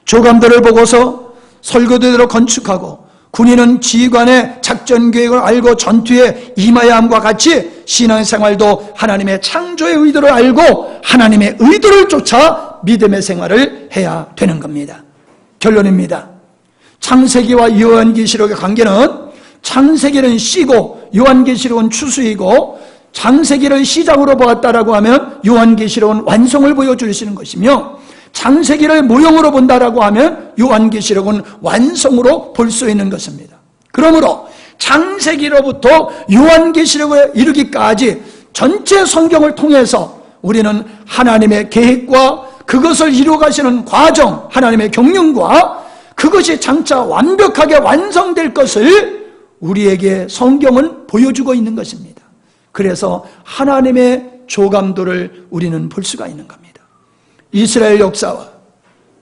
조감들을 보고서 설교대로 건축하고 군인은 지휘관의 작전 계획을 알고 전투에 임해야 함과 같이 신앙생활도 하나님의 창조의 의도를 알고 하나님의 의도를 쫓아 믿음의 생활을 해야 되는 겁니다. 결론입니다. 창세기와 요한계시록의 관계는 창세기는 씨고 요한계시록은 추수이고 창세기를 시작으로 보았다라고 하면 요한계시록은 완성을 보여주시는 것이며 창세기를 모형으로 본다라고 하면 요한계시록은 완성으로 볼 수 있는 것입니다. 그러므로 창세기로부터 요한계시록에 이르기까지 전체 성경을 통해서 우리는 하나님의 계획과 그것을 이루어가시는 과정, 하나님의 경륜과 그것이 장차 완벽하게 완성될 것을 우리에게 성경은 보여주고 있는 것입니다. 그래서 하나님의 조감도를 우리는 볼 수가 있는 겁니다. 이스라엘 역사와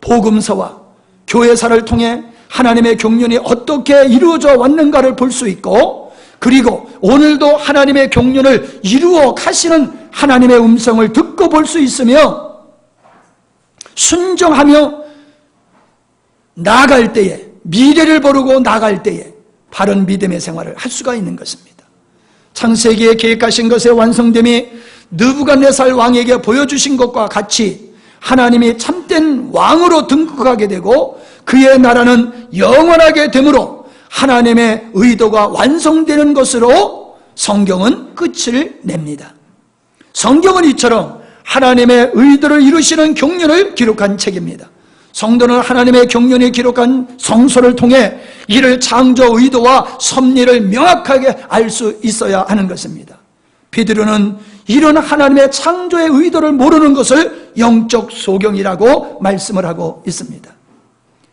복음서와 교회사를 통해 하나님의 경륜이 어떻게 이루어져 왔는가를 볼 수 있고, 그리고 오늘도 하나님의 경륜을 이루어 가시는 하나님의 음성을 듣고 볼 수 있으며 순종하며 나아갈 때에, 미래를 보르고 나아갈 때에 바른 믿음의 생활을 할 수가 있는 것입니다. 창세기에 계획하신 것의 완성됨이 느부갓네살 왕에게 보여주신 것과 같이 하나님이 참된 왕으로 등극하게 되고 그의 나라는 영원하게 되므로 하나님의 의도가 완성되는 것으로 성경은 끝을 냅니다. 성경은 이처럼 하나님의 의도를 이루시는 경륜을 기록한 책입니다. 성도는 하나님의 경륜이 기록한 성서를 통해 이를 창조 의도와 섭리를 명확하게 알 수 있어야 하는 것입니다. 베드로는 이런 하나님의 창조의 의도를 모르는 것을 영적 소경이라고 말씀을 하고 있습니다.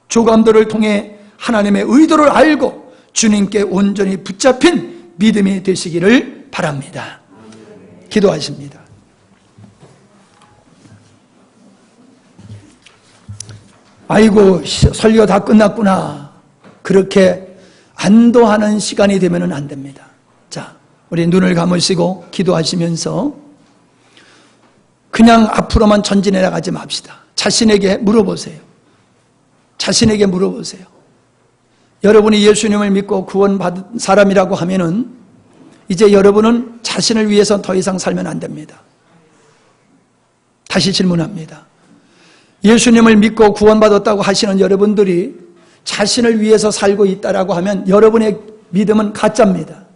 조감도를 통해 하나님의 의도를 알고 주님께 온전히 붙잡힌 믿음이 되시기를 바랍니다. 기도하십니다. 아이고, 설교 다 끝났구나. 그렇게 안도하는 시간이 되면 안 됩니다. 자, 우리 눈을 감으시고 기도하시면서 그냥 앞으로만 전진해 나가지 맙시다. 자신에게 물어보세요. 자신에게 물어보세요. 여러분이 예수님을 믿고 구원받은 사람이라고 하면은 이제 여러분은 자신을 위해서 더 이상 살면 안 됩니다. 다시 질문합니다. 예수님을 믿고 구원받았다고 하시는 여러분들이 자신을 위해서 살고 있다라고 하면 여러분의 믿음은 가짜입니다.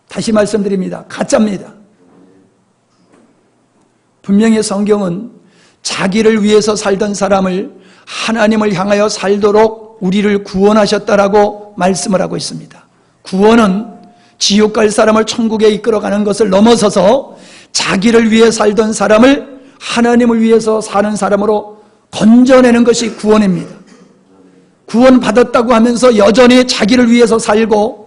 다시 말씀드립니다. 가짜입니다. 분명히 성경은 자기를 위해서 살던 사람을 하나님을 향하여 살도록 우리를 구원하셨다라고 말씀을 하고 있습니다. 구원은 지옥 갈 사람을 천국에 이끌어가는 것을 넘어서서 자기를 위해 살던 사람을 하나님을 위해서 사는 사람으로 건져내는 것이 구원입니다. 구원받았다고 하면서 여전히 자기를 위해서 살고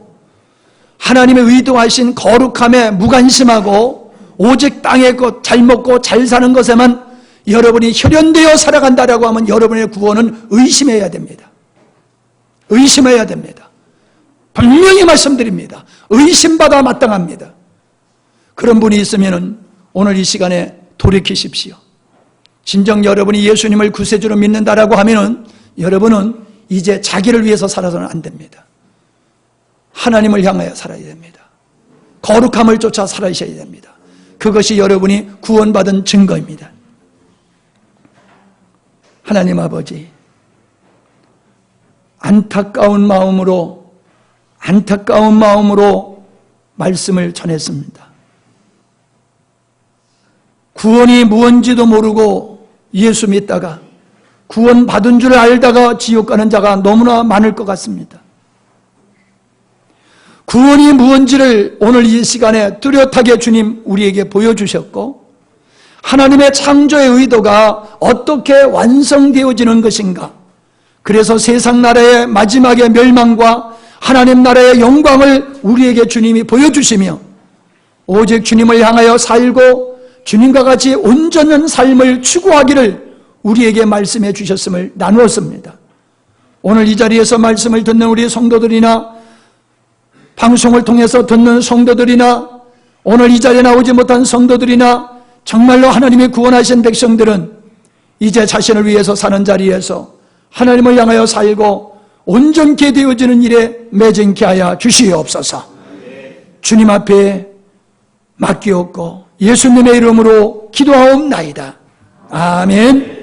하나님의 의도하신 거룩함에 무관심하고 오직 땅의 것 잘 먹고 잘 사는 것에만 여러분이 혈연되어 살아간다라고 하면 여러분의 구원은 의심해야 됩니다. 의심해야 됩니다. 분명히 말씀드립니다. 의심받아 마땅합니다. 그런 분이 있으면 오늘 이 시간에 돌이키십시오. 진정 여러분이 예수님을 구세주로 믿는다라고 하면은 여러분은 이제 자기를 위해서 살아서는 안 됩니다. 하나님을 향하여 살아야 됩니다. 거룩함을 쫓아 살아셔야 됩니다. 그것이 여러분이 구원받은 증거입니다. 하나님 아버지, 안타까운 마음으로 말씀을 전했습니다. 구원이 무언지도 모르고 예수 믿다가 구원 받은 줄 알다가 지옥 가는 자가 너무나 많을 것 같습니다. 구원이 무언지를 오늘 이 시간에 뚜렷하게 주님 우리에게 보여주셨고 하나님의 창조의 의도가 어떻게 완성되어지는 것인가, 그래서 세상 나라의 마지막의 멸망과 하나님 나라의 영광을 우리에게 주님이 보여주시며 오직 주님을 향하여 살고 주님과 같이 온전한 삶을 추구하기를 우리에게 말씀해 주셨음을 나누었습니다. 오늘 이 자리에서 말씀을 듣는 우리 성도들이나 방송을 통해서 듣는 성도들이나 오늘 이 자리에 나오지 못한 성도들이나 정말로 하나님이 구원하신 백성들은 이제 자신을 위해서 사는 자리에서 하나님을 향하여 살고 온전케 되어지는 일에 매진케 하여 주시옵소서. 주님 앞에 맡기옵고 예수님의 이름으로 기도하옵나이다. 아멘.